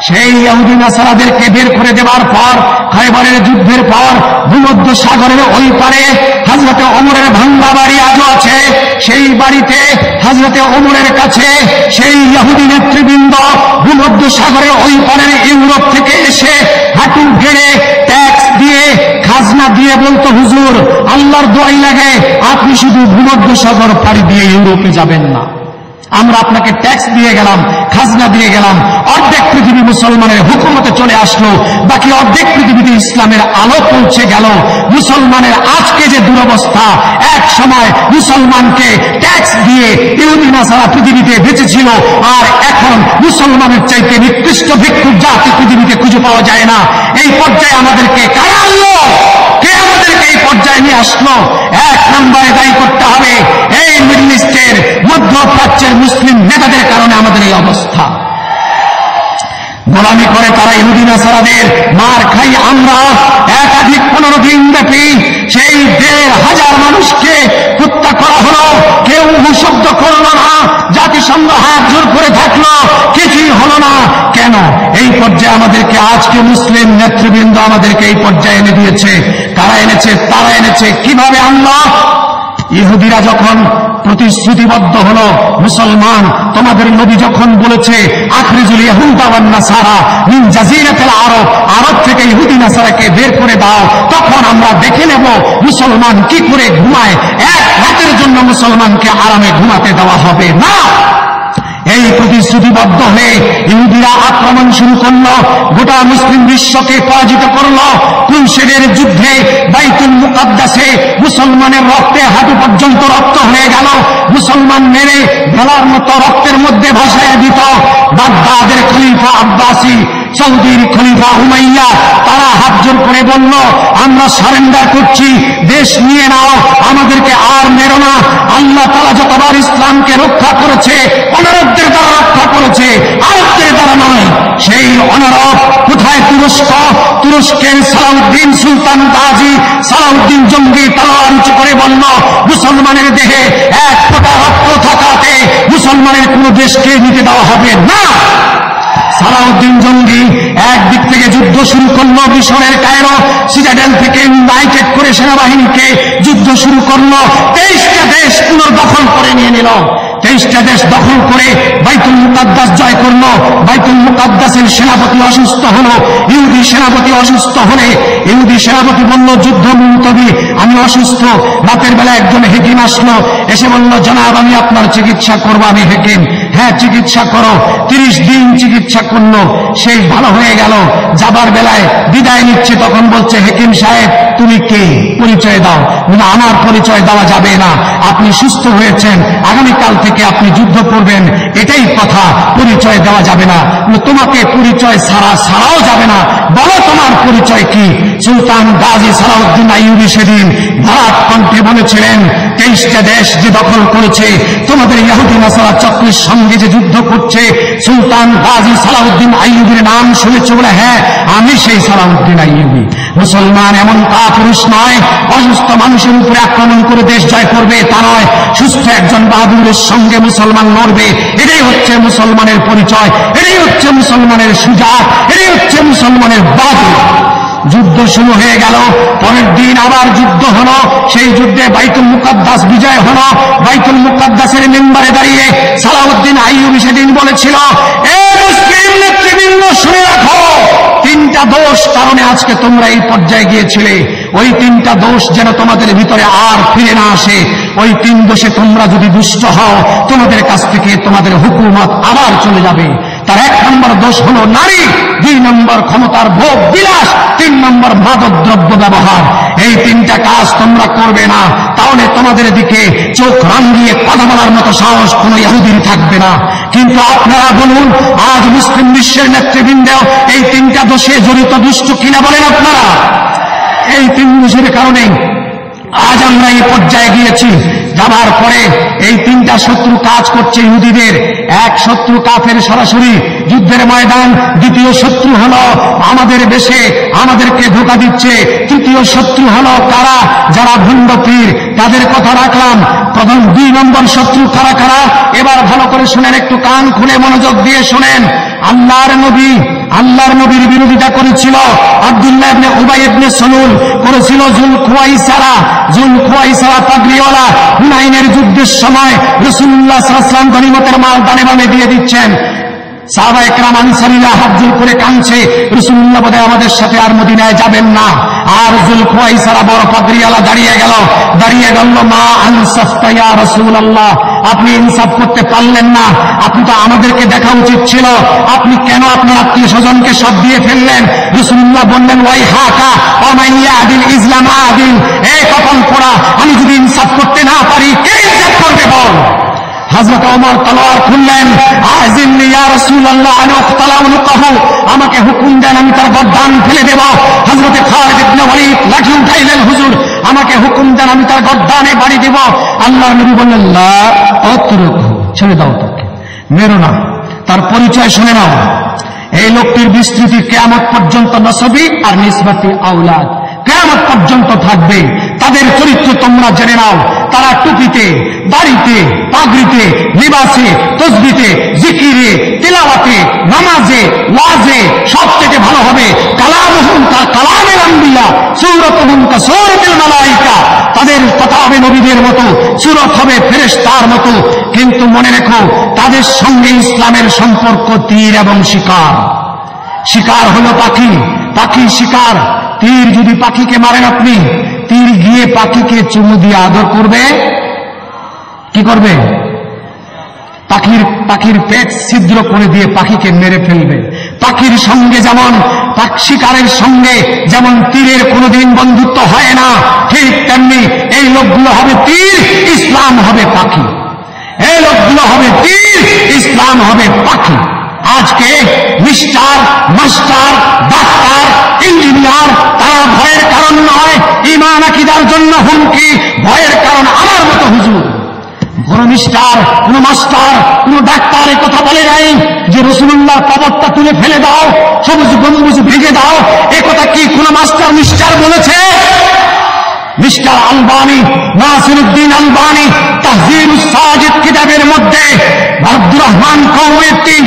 সেই ইহুদি নাসারাদেরকে বের করে দেওয়ার পর খায়বারের যুদ্ধের পর ভূমধ্য সাগরের ওই পারে হযরতে ওমরের ভাঙ্গা বাড়ি আজও আছে। সেই বাড়িতে হযরতে ওমরের কাছে সেই ইহুদি নেতৃবৃন্দ ভূমধ্য সাগরের ওই পারের ইউরোপ থেকে এসে হাঁটু গেড়ে ট্যাক্স দিয়ে খাজনা দিয়ে বলতো, হুজুর আল্লাহর দোয়াই লাগে আপনি শুধু ভূমধ্য সাগর পাড়ি দিয়ে ইউরোপে যাবেন না, আমরা আপনাকে ট্যাক্স দিয়ে গেলাম, খাজনা দিয়ে গেলাম। অর্ধেক পৃথিবী মুসলমানের হুকুমতে চলে আসলো, বাকি অর্ধেক পৃথিবীতে ইসলামের আলো পৌঁছে গেল। মুসলমানের আজকে যে দুরবস্থা, এক সময় মুসলমানকে ট্যাক্স দিয়ে ইহুদি নাসারা পৃথিবীতে বেঁচেছিল, আর এখন মুসলমানের চাইতে নিকৃষ্ট ভিক্ষুক জাতি পৃথিবীতে খুঁজে পাওয়া যায় না। এই পর্যায়ে আমাদেরকে কারা আনলো? কে আমাদেরকে এই পর্যায়ে নিয়ে আসলো? এক নম্বরে দায়ী করতে হবে এই মিডল ইস্টের মধ্যপ্রাচ্যের মুসলিম নেতাদের কারণে আমাদের এই অবস্থা। গোলামি করে তারা ইহুদি নাসারাদের, মার খাই আমরা। একাধিক 15 দিন ব্যাপী সেই 1,500 মানুষকে হত্যা করা হলো, কেউ শব্দ করল না, জাতিসংঘ হাত জোর করে থাকলো, কিছুই হলো না। কেন? এই পর্যায়ে আমাদেরকে আজকে মুসলিম নেতৃবৃন্দ আমাদেরকে এই পর্যায়ে এনে দিয়েছে। কারা এনেছে? তারা এনেছে। কিভাবে আনলো? ইহুদিরা যখন প্রতিশ্রুতিবদ্ধ হলো, মুসলমান তোমাদের নবী যখন বলেছে আখরিজুল ইয়াহুদা ওয়ান নাসারা মিন জাজিরাতিল আরব, আরব থেকে ইহুদি নাসারাকে বের করে দাও, তখন আমরা দেখে নেব মুসলমান কি করে ঘুমায়। এক রাতের জন্য মুসলমানকে আরামে ঘুমাতে দেওয়া হবে না। এই প্রতিশ্রুতিবদ্ধ হয়ে ইহুদিরা আক্রমণ শুরু করল, গোটা মুসলিম বিশ্বকে পরাজিত করল। কুরশেদের যুদ্ধে বাইতুল মুকাদ্দাসে মুসলমানের রক্তে হাঁটু পর্যন্ত রক্ত হয়ে গেল। মুসলমান মেরে ভেলার মতো রক্তের মধ্যে ভাসায় দিত। বাগদাদের খলিফা আব্বাসী, সৌদির খলিফা উমাইয়া, তারা হাত জোর করে বলল আমরা সারেন্ডার করছি, দেশ নিয়ে নাও, আমাদেরকে আর মেরো না। আল্লাহ তাআলা যতবার ইসলামকে রক্ষা করেছে অনারবদের দ্বারা রক্ষা করেছে, আরবদের দ্বারা নয়। সেই অনারব কোথায়? তুরস্ক। তুরস্কের সালাউদ্দিন সুলতান গাজী, সালাউদ্দিন জঙ্গি তলোয়ার উঁচু করে বলল মুসলমানের দেহে এক ফোঁটা রক্ত থাকাতে মুসলমানের কোন দেশকে নিতে দেওয়া হবে না। সালাউদ্দিন জঙ্গি একদিক থেকে যুদ্ধ শুরু করলো মিশরের কায়রো, সিটাডেল থেকে ইউনাইটেড করে সেনাবাহিনীকে যুদ্ধ শুরু করলো। 23টা দেশ পুনর্দখল করে নিয়ে নিল। 23টা দেশ দখল করে বাইতুল মুকাদ্দাস জয় করলো। বাইতুল মুকাদ্দাসের সেনাপতি অসুস্থ হলো। ইহুদি সেনাপতি অসুস্থ হলে ইহুদি সেনাপতি বলল যুদ্ধ মুলতবি, আমি অসুস্থ। রাতের বেলা একজন হেকিম আসলো, এসে বলল জনাব আমি আপনার চিকিৎসা করবো। আমি হেকিম, হ্যাঁ চিকিৎসা করো। 30 দিন চিকিৎসা করলো, সেই ভালো হয়ে গেল। যাবার বেলায় বিদায় নিচ্ছে, তখন বলছে হেকিম সাহেব তুমি কে? পরিচয় দাও। আমার পরিচয় দেওয়া যাবে না, আপনি সুস্থ হয়েছেন, আগামীকাল থেকে আপনি যুদ্ধ করবেন, এটাই কথা, পরিচয় দেওয়া যাবে না। তোমাকে পরিচয় ছাড়াও যাবে না, বলো তোমার পরিচয় কি? সুলতান গাজী সালাউদ্দিন আইয়ুবী সেদিন ভরাট কণ্ঠে বলেছিলেন 23টা দেশ যে দখল করেছে, তোমাদের ইহুদি নাসারা চক্রের সঙ্গে যে যুদ্ধ করছে, সুলতান গাজী সালাউদ্দিন আইয়ুবীর নাম শুনেছে বলে হ্যাঁ আমি সেই সালাউদ্দিন আইয়ুবী। মুসলমান এমন কাপুরুষ নয়, অসুস্থ মানুষের উপরে আক্রমণ করে দেশ জয় করবে তা নয়, সুস্থ একজন বাহাদুরের সঙ্গে মুসলমান লড়বে। এটাই হচ্ছে মুসলমানের পরিচয়, এটাই হচ্ছে মুসলমানের সুজাত, এটাই হচ্ছে মুসলমানের বাহাদুর। যুদ্ধ শুরু হয়ে গেল। পরের দিন আবার যুদ্ধ হলো। সেই যুদ্ধে বাইতুল মুকাদ্দাস বিজয় হলো। বাইতুল মুকাদ্দাসের মেম্বারে দাঁড়িয়ে সালাউদ্দিন আইয়ুবী সেদিন বলেছিল এ মুসলিম নেতৃবৃন্দ শুনে রাখো, 3টা দোষ কারণে আজকে তোমরা এই পর্যায়ে গিয়েছিলে। ওই 3টা দোষ যেন তোমাদের ভিতরে আর ফিরে না আসে। ওই 3 দোষে তোমরা যদি দুষ্ট হও, তোমাদের কাছ থেকে তোমাদের হুকুমত আবার চলে যাবে। তার 1 নম্বর দোষ হলো নারী, 2 নম্বর ক্ষমতার ভোগ বিলাস, 3 নম্বর মাদক দ্রব্য ব্যবহার। এই 3টা কাজ তোমরা করবে না, তাহলে তোমাদের দিকে চোখ রাঙিয়ে কথা বলার মতো সাহস কোন ইহুদির থাকবে না। কিন্তু আপনারা বলুন, আজ মুসলিম বিশ্বের নেতৃবৃন্দ এই 3টা দোষে জড়িত দুষ্ট কিনা বলেন আপনারা? এই 3 দোষের কারণে আজ আমরা এই পর্যায়ে গিয়েছি। যাবার পরে এই 3টা শত্রু কাজ করছে ইহুদিদের। এক শত্রু কাফের সরাসরি যুদ্ধের ময়দান, দ্বিতীয় শত্রু হলো আমাদের দেশে আমাদেরকে ধোঁকা দিচ্ছে, তৃতীয় শত্রু হলো কারা? যারা ভণ্ড পীর, তাদের কথা রাখলাম। প্রথম 2 নম্বর শত্রু কারা কারা? এবার ভালো করে শুনেন, একটু কান খুলে মনোযোগ দিয়ে শুনেন। আল্লাহর নবীর বিরোধিতা করেছিল আব্দুল্লাহ ইবনে উবাই ইবনে সালুল, করেছিল জুলখুয়াইসারা পাগড়িওয়ালা। হুনাইনের যুদ্ধের সময় রাসূলুল্লাহ সাল্লাল্লাহু আলাইহি ওয়াসাল্লাম গনিমতের মাল দানে দানে দিয়ে দিচ্ছেন। সাহাবায়ে কেরাম আনসারীরা হাত জোড় করে কাঁদছে, রাসূলুল্লাহ বোধহয় আমাদের সাথে আর মদিনায় যাবেন না। আর জুলখুয়াইসারা বড় পাগড়িওয়ালা দাঁড়িয়ে গেল, মা আনসাফতা ইয়া রাসূলুল্লাহ, আপনি ইনসাফ করতে পারলেন না। আপনি তো আমাদেরকে দেখা উচিত ছিল, আপনি কেন আপনার আত্মীয় স্বজনকে সব দিয়ে ফেললেন? রাসূলুল্লাহ বললেন, ওয়াই হাকা ওয়া মান ইয়াদিল ইসলাম আদিল, এই কপাল পোড়া, আমি যদি ইনসাফ করতে না পারি কে ইনসাফ করবে বল? হযরত ওমর তলোয়ার খুললেন, আজিলনি ইয়া রাসূলুল্লাহ আন উকতালা উনকাহু, আমাকে হুকুম দেন আমি তার গর্দান ফেলে দেব। হযরত খালিদ ইবনে ওয়ালিদ লাঠি উঠাইলেন, হুজুর আমাকে হুকুম দেন আমি তার গর্দানে বাড়ি দেব। আল্লাহর নবী বললেন, লা আতরুকহু, ছেড়ে দাও, তাকে মেরো না। তার পরিচয় শুনে নাও। এই লোকটির বিস্তৃতি কিয়ামত পর্যন্ত নসবি আর নিসবতি আওলাদ কিয়ামত পর্যন্ত থাকবে। তাদের চরিত্র তোমরা জেনে নাও। তারা টুপিতে, দাড়িতে, পাগড়িতে, লিবাসে, তসবিতে, জিকিরে, তিলাওয়াতে, নামাজে, ওয়াজে সবথেকে ভালো হবে কালামুহুম কা কালামিল আম্বিয়া, সূরাতুহুম কা সূরাতিল মালায়েকা। তাদের কথা হবে নবীদের মতো, সূরত হবে ফেরেশতার মতো। কিন্তু মনে রেখো, তাদের সঙ্গে ইসলামের সম্পর্ক তীর এবং শিকার। শিকার হলো পাখি, পাখির শিকার। তীর যদি পাখিকে মারেন আপনি, তীর গিয়ে পাখিকে চুমু দিয়ে আদর করবে, কি করবে? পাখির পেট ছিদ্র করে দিয়ে পাখিকে মেরে ফেলবে। পাখির সঙ্গে যেমন, শিকারের সঙ্গে যেমন তীরের কোনোদিন বন্ধুত্ব হয় না, ঠিক তেমনি এই লোকগুলো হবে তীর, ইসলাম হবে পাখি। এই লোকগুলো হবে তীর, ইসলাম হবে পাখি। আজকে মিস্টার, মাস্টার, ডাক্তার, ইঞ্জিনিয়ার, তারা ভয়ের কারণ নয়, ঈমান আকীদার জন্য হুমকি। ভয়ের কারণ আমার মতো হুজুর। কোন মিস্টার, কোন মাস্টার, কোন ডাক্তার এ কথা বলে নাই যে রাসূলুল্লাহর কবরটা তুলে ফেলে দাও, সবুজ গম্বুজ ভেঙে দাও। এ কথা কি কোন মাস্টার মিস্টার বলেছে? মিস্টার আলবানী, নাসিরউদ্দিন আলবানী তাহযীরুস সাজিদ কিতাবের মধ্যে আব্দুর রহমান কওমেতি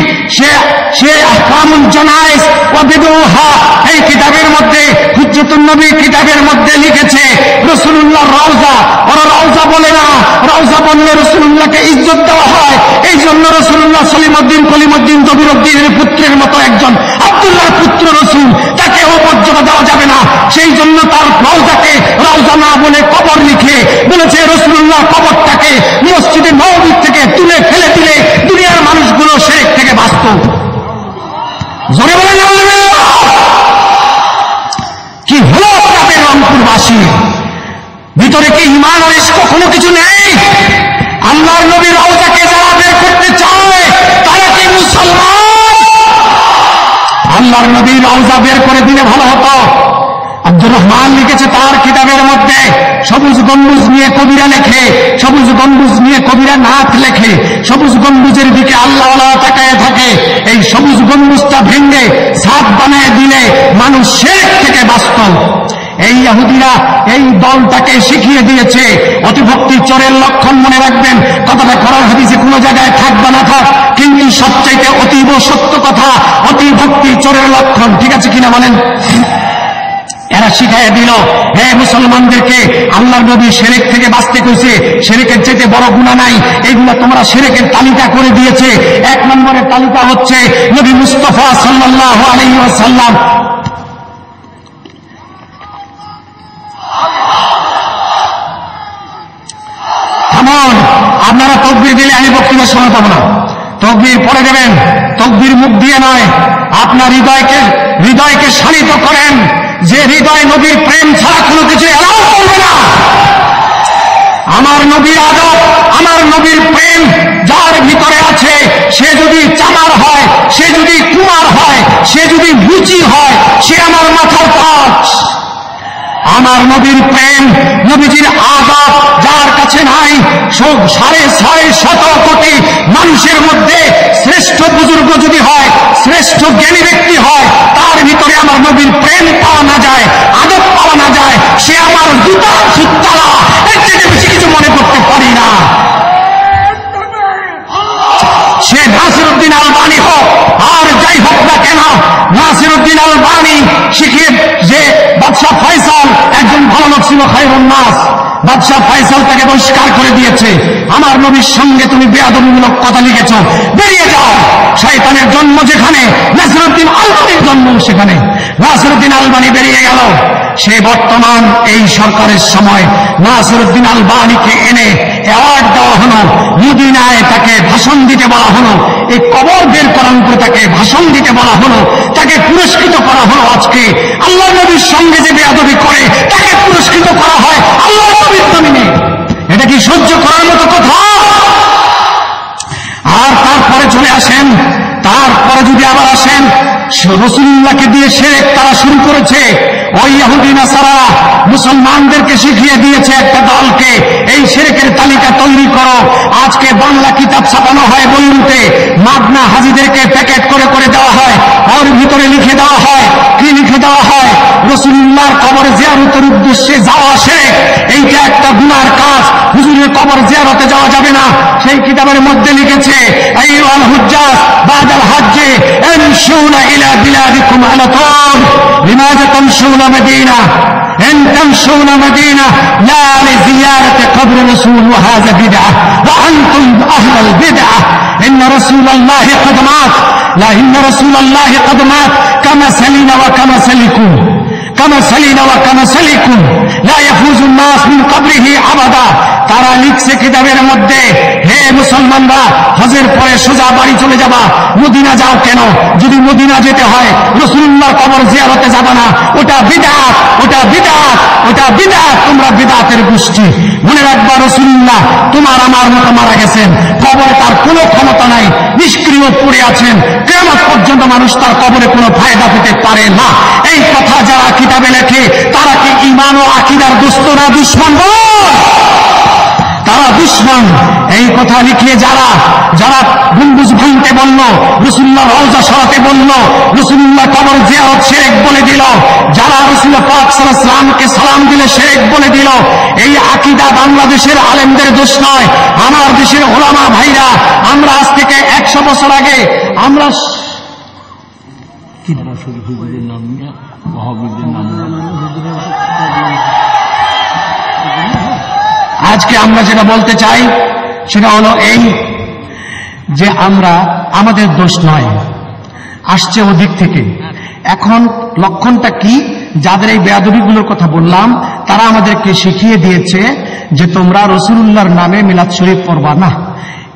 সে আহকামুল জানায়েজ ওয়া বিদুহা, এই কিতাবের মধ্যে হুজ্জাতুন নবী কিতাবের মধ্যে লিখেছে রাসূলুল্লাহর রওজা। ওরা রওজা বলে না, রওজা বললে রাসূলুল্লাহকে ইজ্জত দেওয়া হয়। এই জন্য রাসূলুল্লাহ সলিমউদ্দিন কলিমউদ্দিন জবিরউদ্দিনের পুত্রের মতো একজন আব্দুল্লাহর পুত্র রাসূল, তাকে মর্যাদা দেওয়া যাবে না। সেই জন্য তার রওজাকে রওজা না বলে কবর লিখে বলেছে রাসূলুল্লাহ কবরটাকে মসজিদে নববী থেকে তুলে ফেলে দিলে দুনিয়ার মানুষগুলো শিরক থেকে বাঁচত। জোরে বলে কি হলো আপনাদের রংপুরবাসী? ভিতরে কি ঈমান আর ইশক কোনো কিছু নেই? আল্লাহর নবীর রওজাকে যারা বের করতে চায় তারা কি মুসলমান? আল্লাহর নবীর রওজা বের করে দিলে ভালো হতো। আব্দুর রহমান লিখেছে তার কিতাবের মধ্যে, সবুজ গম্বুজ নিয়ে কবিরা লেখে, সবুজ গম্বুজ নিয়ে কবিরা নাত লেখে, সবুজ গম্বুজের দিকে আল্লাহওয়ালা তাকায় থাকে। এই সবুজ গম্বুজটা ভেঙে ছাদ বানায় দিলে মানুষ শিরক থেকে বাঁচত। এই ইহুদিরা এই দলটাকে শিখিয়ে দিয়েছে অতিভক্তি চোরের লক্ষণ। মনে রাখবেন, কথাটা কোরআন হাদিসে কোনো জায়গায় থাকবে না থাক, কিন্তু সবচাইতে অতীব সত্য কথা, অতিভক্তি চোরের লক্ষণ। ঠিক আছে কিনা বলেন? এরা শিখাইয়া দিল, হে মুসলমানদেরকে আল্লাহর নবী শিরক থেকে বাঁচতে কইছে, শিরকের চাইতে বড় গুনাহ নাই। এইগুলা তোমরা শিরকের তালিকা করে দিয়েছে। 1 নম্বরের তালিকা হচ্ছে নবী মুস্তাফা সাল্লাল্লাহু আলাইহি ওয়াসাল্লাম শুনুন, আপনারা তকবীর দিলে আমি বক্তব্য শোনা পাবো না। তকবীর পড়ে দেবেন, তকবীর মুখ দিয়ে নয়। আপনার হৃদয়কে শানিত করেন, যে হৃদয় নবীর প্রেম ছাড়া কোনো কিছু এলাও করবে না। আমার নবীর আদব, আমার নবীর প্রেম যার ভিতরে আছে, সে যদি চামার হয়, সে যদি কুমার হয়, সে যদি মুচি হয়, সে আমার মাথার তাজ। আমার নবীর প্রেম, নবীজির আদব যার কাছে নাই, 650 কোটি মানুষের মধ্যে শ্রেষ্ঠ বুজুর্গ যদি হয়, শ্রেষ্ঠ জ্ঞানী ব্যক্তি হয়, তার ভিতরে আমার নবীর প্রেম পাওয়া না যায়, আদব পাওয়া না যায়, সে আমার জুতার সুতলা। এর থেকে বেশি কিছু মনে করতে পারি না। সে নাসিরউদ্দিন আলবানী হোক আর যাই হোক না কেন, নাসিরউদ্দিন আলবানী শিখিয়ে যে বাদশাহ ফয়সাল একজন ভালো লোক ছিল, খায়রুন নাস, বাদশাহ ফয়সাল তাকে বহিষ্কার করে দিয়েছে। আমার নবীর সঙ্গে তুমি বেয়াদবিমূলক কথা লিখেছ, বেরিয়ে যাও। শয়তানের জন্ম যেখানে, নাসিরউদ্দিন আলবানীর জন্ম সেখানে। নাসিরউদ্দিন আলবানী বেরিয়ে গেল। সে বর্তমান এই সরকারের সময় নাসিরউদ্দিন আলবানীকে এনে অ্যাওয়ার্ড দেওয়া হলো, মদিনায় তাকে ভাষণ দিতে বলা হলো, এই কবর বের করার উপরে তাকে ভাষণ দিতে বলা হলো, তাকে পুরস্কৃত করা হলো। আজকে আল্লাহ নবীর সঙ্গে যে বেয়াদবি করে তাকে পুরস্কৃত করা হয় আল্লাহ নবীর জমিনে। এটা কি সহ্য করার মতো কথা? আর তারপরে চলে আসেন, তারপরে যদি আবার আসেন, রাসূলুল্লাহকে দিয়ে শিরক তারা শুরু করেছে। ওই ইহুদি নাসারা মুসলমানদেরকে শিখিয়ে দিয়েছে একটা দলকে, এই শিরকের তালিকা তৈরি করো। আজকে বাংলা কিতাব ছাপানো হয় বইরুতে, মাগনা হাজিদেরকে প্যাকেট করে করে দেওয়া হয়, ওর ভিতরে লিখে দেওয়া হয়, কি লিখে দেওয়া হয়? রাসূলুল্লাহর কবরে জিয়ারতের উদ্দেশ্যে যাওয়া শিরক, এইটা একটা গুনার কাজ, হুজুরের কবর জিয়ারতে যাওয়া যাবে না। সেই কিতাবের মধ্যে লিখেছে, আইয়ুহাল হুজ্জাজ বাদাল হজ্জে ইমশুনা ইলা বিলাদিকুম আলা তুল লিমাযা তামশুনা মাদিনা ইন তামশুনা মাদিনা লা লিজিয়ারাতি কবর রাসূল ওয়া হাযা বিদআহ ওয়া আনতুম আহলাল বিদআহ ইন্না রাসূলাল্লাহি ক্বাদ মাত লা ইন্না রাসূলাল্লাহি ক্বাদ মাত কামা সালিনা ওয়া কামা সালিকুম কামা সালিনা ওয়া কামা সালিকুম লা ইয়াফুজুন নাস মিন কবরিহি আবাদা। তারা লিখছে কিতাবের মধ্যে, হে মুসলমানরা, হজের পরে সোজা বাড়ি চলে যাবা, মদিনা যাও কেন? যদি মদিনা যেতে হয় রাসূলুল্লাহর কবর জিয়ারতে যাবা না, ওটা বিদআত, ওটা বিদআত, ওটা বিদআত। তোমরা বিদআতের গোষ্ঠী। মনে রাখবা, রাসূলুল্লাহ তোমার আমার মতো মারা গেছেন, কবরে তার কোনো ক্ষমতা নাই, নিষ্ক্রিয় পড়ে আছেন। কিয়ামত পর্যন্ত মানুষ তার কবরে কোনো ফায়দা পেতে পারে না। এই কথা যারা কিতাবে লেখে, তারা কি ঈমান ও আকীদার দোস্ত না দুশমন? তারা দুশমন। এই কথা লিখিয়ে যারা যারা গম্বুজ ভাঙতে বলল, রাসূলুল্লাহর রওজা সরাতে বলল, রাসূলুল্লাহ কবর জিয়ারত শিরক বলে দিল, যারা রাসূল পাক সাল্লাল্লাহু আলাইহি ওয়াসাল্লামকে সালাম দিলে শিরক বলে দিল, এই আকীদা বাংলাদেশের আলেমদের দোষ নয়, আমার দেশের ওলামা ভাইরা। আমরা আজ থেকে 100 বছর আগে আমরা হুজুরের নাম নিয়ে ওয়াহাবীদের নাম আজকে আমরা যেটা বলতে চাই সেটা হলো এই, যে আমরা, আমাদের দোষ নয়, আসছে ওদিক থেকে। এখন লক্ষণটা কি? যাদের এই বেয়াদবিগুলোর কথা বললাম, তারা আমাদেরকে শিখিয়ে দিয়েছে যে তোমরা রাসূলুল্লাহর নামে মিলাদ শরীফ পড়বা না।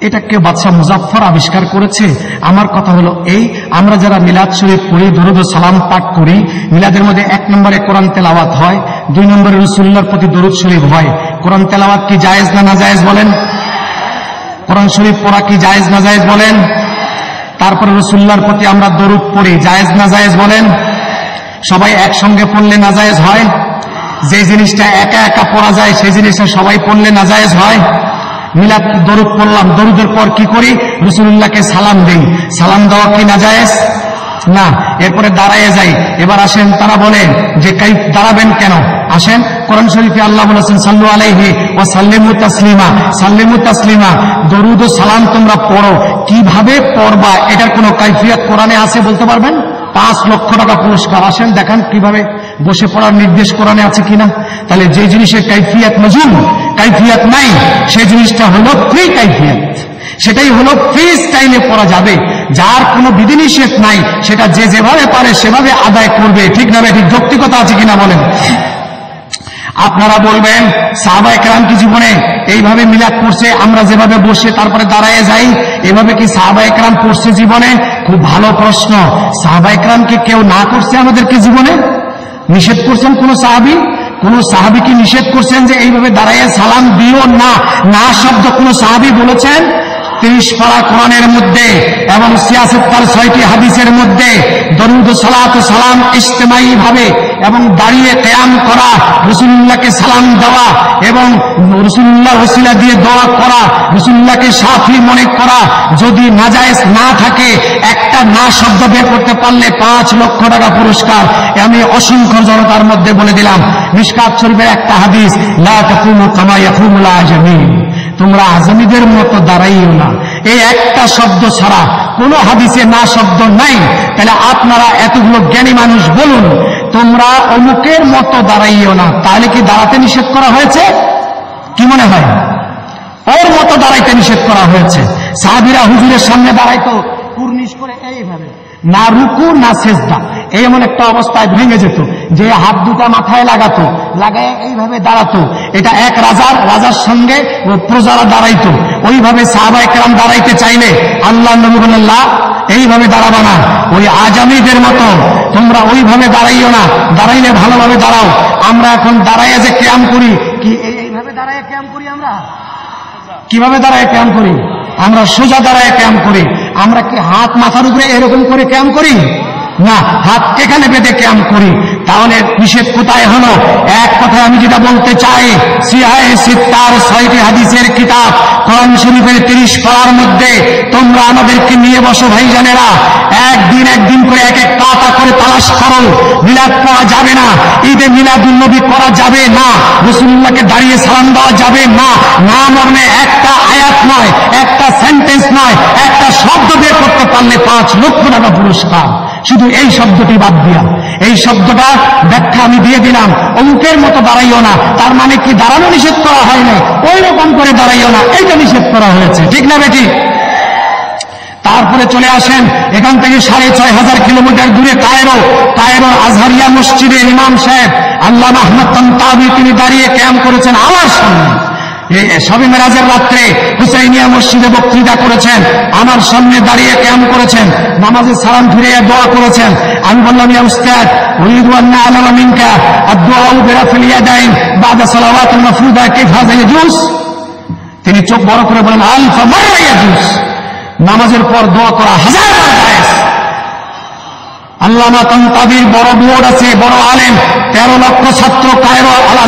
এটাকে বাদশাহ মুজাফফর আবিষ্কার করেছে। আমার কথা হলো এই, আমরা যারা মিলাদ শরীফ পড়ি, দরুদ ও সালাম পাঠ করি, মিলাদের মধ্যে 1 নম্বরে কোরআন তেলাওয়াত হয়, 2 নম্বরে রাসূলুল্লাহর প্রতি দরুদ শরীফ হয়। কোরআন তেলাওয়াত কি জায়েজ না নাজায়েজ বলেন? কোরআন শরীফ পড়া কি জায়েজ না জায়েজ বলেন? তারপরে রাসূলুল্লাহর প্রতি আমরা দরুদ পড়ি, জায়েজ না জায়েজ বলেন? সবাই একসঙ্গে পড়লে নাজায়েজ হয়? যে জিনিসটা একা একা পড়া যায় সেই জিনিসটা সবাই পড়লে নাজায়েজ হয়? মিলাদ দরুদ পড়লাম, দরুদের পর কি করি? রাসূলুল্লাহকে সালাম দেই, সালাম দেওয়া কি নাজায়েজ? না। এরপরে দাঁড়ায় যাই। এবার আসেন, তারা বলেন যে কাই দাঁড়াবেন কেন? আসেন, কোরআন শরীফে আল্লাহ বলেছেন সাল্লু আলাইহি ওয়া সাল্লিমু তাসলিমা, সাল্লিমু তাসলিমা। দরুদ ও সালাম তোমরা পড়ো, কিভাবে পড়বা এটার কোনো কাইফিয়ত কোরআনে আছে বলতে পারবেন? 5 লক্ষ টাকা পুরস্কার। আসেন দেখান কিভাবে বসে পড়ার নির্দেশ কোরআনে আছে কিনা। তাহলে যে জিনিসের কাইফিয়ত মজুম, কাইফিয়ত নাই, সেই জিনিসটা হলো ফ্রি কাইফিয়ত, সেটাই হলো ফ্রি স্টাইলে পড়া যাবে। যার কোনো বিধিনিষেধ নাই, সেটা যে যেভাবে পারে সেভাবে আদায় করবে। ঠিক না? ঠিক যৌক্তিকতা আছে কিনা বলেন? আপনারা বলবেন সাহাবায়ে কেরাম কি জীবনে এইভাবে মিলাদ করছে? আমরা যেভাবে বসে তারপরে দাঁড়ায় যাই, এভাবে কি সাহাবায়ে কেরাম করছে জীবনে? খুব ভালো প্রশ্ন। সাহাবায়ে কেরামকে কেউ না করছে আমাদেরকে জীবনে? নিষেধ করছেন কোন সাহাবী? কোন সাহাবী কি নিষেধ করছেন যে এইভাবে দাঁড়ায় সালাম দিও না? না শব্দ কোন সাহাবী বলেছেন? 30 পারা কোরআনের মধ্যে এবং 76টি হাদিসের মধ্যে দরুদ সালাত সালাম ইজতিমাই ভাবে এবং দাঁড়িয়ে কিয়াম করা, রাসূলুল্লাহকে সালাম দেওয়া এবং রাসূলুল্লাহর ওসিলা দিয়ে দোয়া করা, রাসূলুল্লাহকে শাফি মনে করা, যদি নাজায়েজ না থাকে একটা না শব্দ বের করতে পারলে 5 লক্ষ টাকা পুরস্কার। আমি অসংখ্য জনতার মধ্যে বলে দিলাম, মিশকাত শরীফের একটা হাদিস, লা তাকুমু কামা ইয়াকুমুল আজমিন, তোমরা আজমিদের মতো দাঁড়াইও না। এই একটা শব্দ ছাড়া কোন হাদিসে না শব্দ নাই। তাহলে আপনারা এতগুলো জ্ঞানী মানুষ বলুন, তোমরা অমুকের মতো দাঁড়াইও না, তাহলে কি দাঁড়াতে নিষেধ করা হয়েছে? কি মনে হয়? ওর মতো দাঁড়াইতে নিষেধ করা হয়েছে। সাহাবীরা হুজুরের সামনে দাঁড়াইতো কুর্নিশ করে এইভাবে, না রুকু না সেজদা, এমন একটা অবস্থায় ভেঙে যেত যে হাত দুটা মাথায় লাগাতো, লাগায় এইভাবে দাঁড়াতো। এটা এক রাজার সঙ্গে প্রজারা দাঁড়াইতো। ওইভাবে সাহাবায়ে কেরাম দাঁড়াইতে চাইলে আল্লাহ নবী বললেন, লা, এইভাবে দাঁড়াবা না, ওই আজামিদের মতো তোমরা ওইভাবে দাঁড়াইও না, দাঁড়াইলে ভালোভাবে দাঁড়াও। আমরা এখন দাঁড়াইয়া যে কিয়াম করি, কি এইভাবে দাঁড়াইয়া কিয়াম করি? আমরা কিভাবে দাঁড়ায় কিয়াম করি? আমরা সোজা দাঁড়ায় কিয়াম করি। আমরা কি হাত মাথার উপরে এরকম করে কিয়াম করি? না, হাত এখানে বেঁধে কিয়াম করি। তাহলে নিষেধ কোথায় হলো? এক কথায় আমি যেটা বলতে চাই, সিহাহে সিত্তার 6টি হাদিসের কিতাব কোরআন শরীফের 30 পারার মধ্যে তোমরা আমাদেরকে নিয়ে বসো ভাইজানেরা, একদিন করে এক পাতা করে তালাশ করো। মিলাদ পড়া যাবে না, ঈদে মিলাদুন নবী করা যাবে না, রাসূলুল্লাহকে দাঁড়িয়ে সালাম দেওয়া যাবে না। না মর্মে একটা আয়াত নয়, একটা সেন্টেন্স নয়, একটা শব্দ বের করতে পারলে 5 লক্ষ টাকা পুরস্কার। শুধু এই শব্দটি বাদ দিয়া, এই শব্দটা ব্যাখ্যা আমি দিয়ে দিলাম, অমুকের মতো দাঁড়াইও না, তার মানে কি দাঁড়ানো নিষেধ করা হয় না, ওই রকম করে দাঁড়াইও না, এইটা নিষেধ করা হয়েছে। ঠিক না বেটি? তারপরে চলে আসেন এখান থেকে 6500 কিলোমিটার দূরে কায়রো আজহারিয়া মসজিদের ইমাম সাহেব আল্লামা আহমদ তানতাবি, তিনি দাঁড়িয়ে কিয়াম করেছেন আমার সামনে। শবে মেরাজের রাত্রে হুসাইনিয়া মসজিদে বক্তৃতা করেছেন, আমার সামনে দাঁড়িয়ে কিয়াম করেছেন, নামাজে সালাম ফিরিয়ে দোয়া করেছেন। আমি বললাম, ইয়া উস্তাদ, উরিদু আন আ'লামা মিনকা আদ-দুআউ বিরাফিল ইয়াদাইন বা'দা সালাওয়াতিল মাফরুদা কাইফা ইয়াজুজ। তিনি চোখ বড় করে বলেন, আলফা মাররা ইয়াজুজ, নামাজের পর দোয়া করা 1000 বার জায়েজ। আল্লামা তানতাবির বড় বোর্ড আছে, বড় আলেম, 13 লক্ষ ছাত্র, কায়রো আল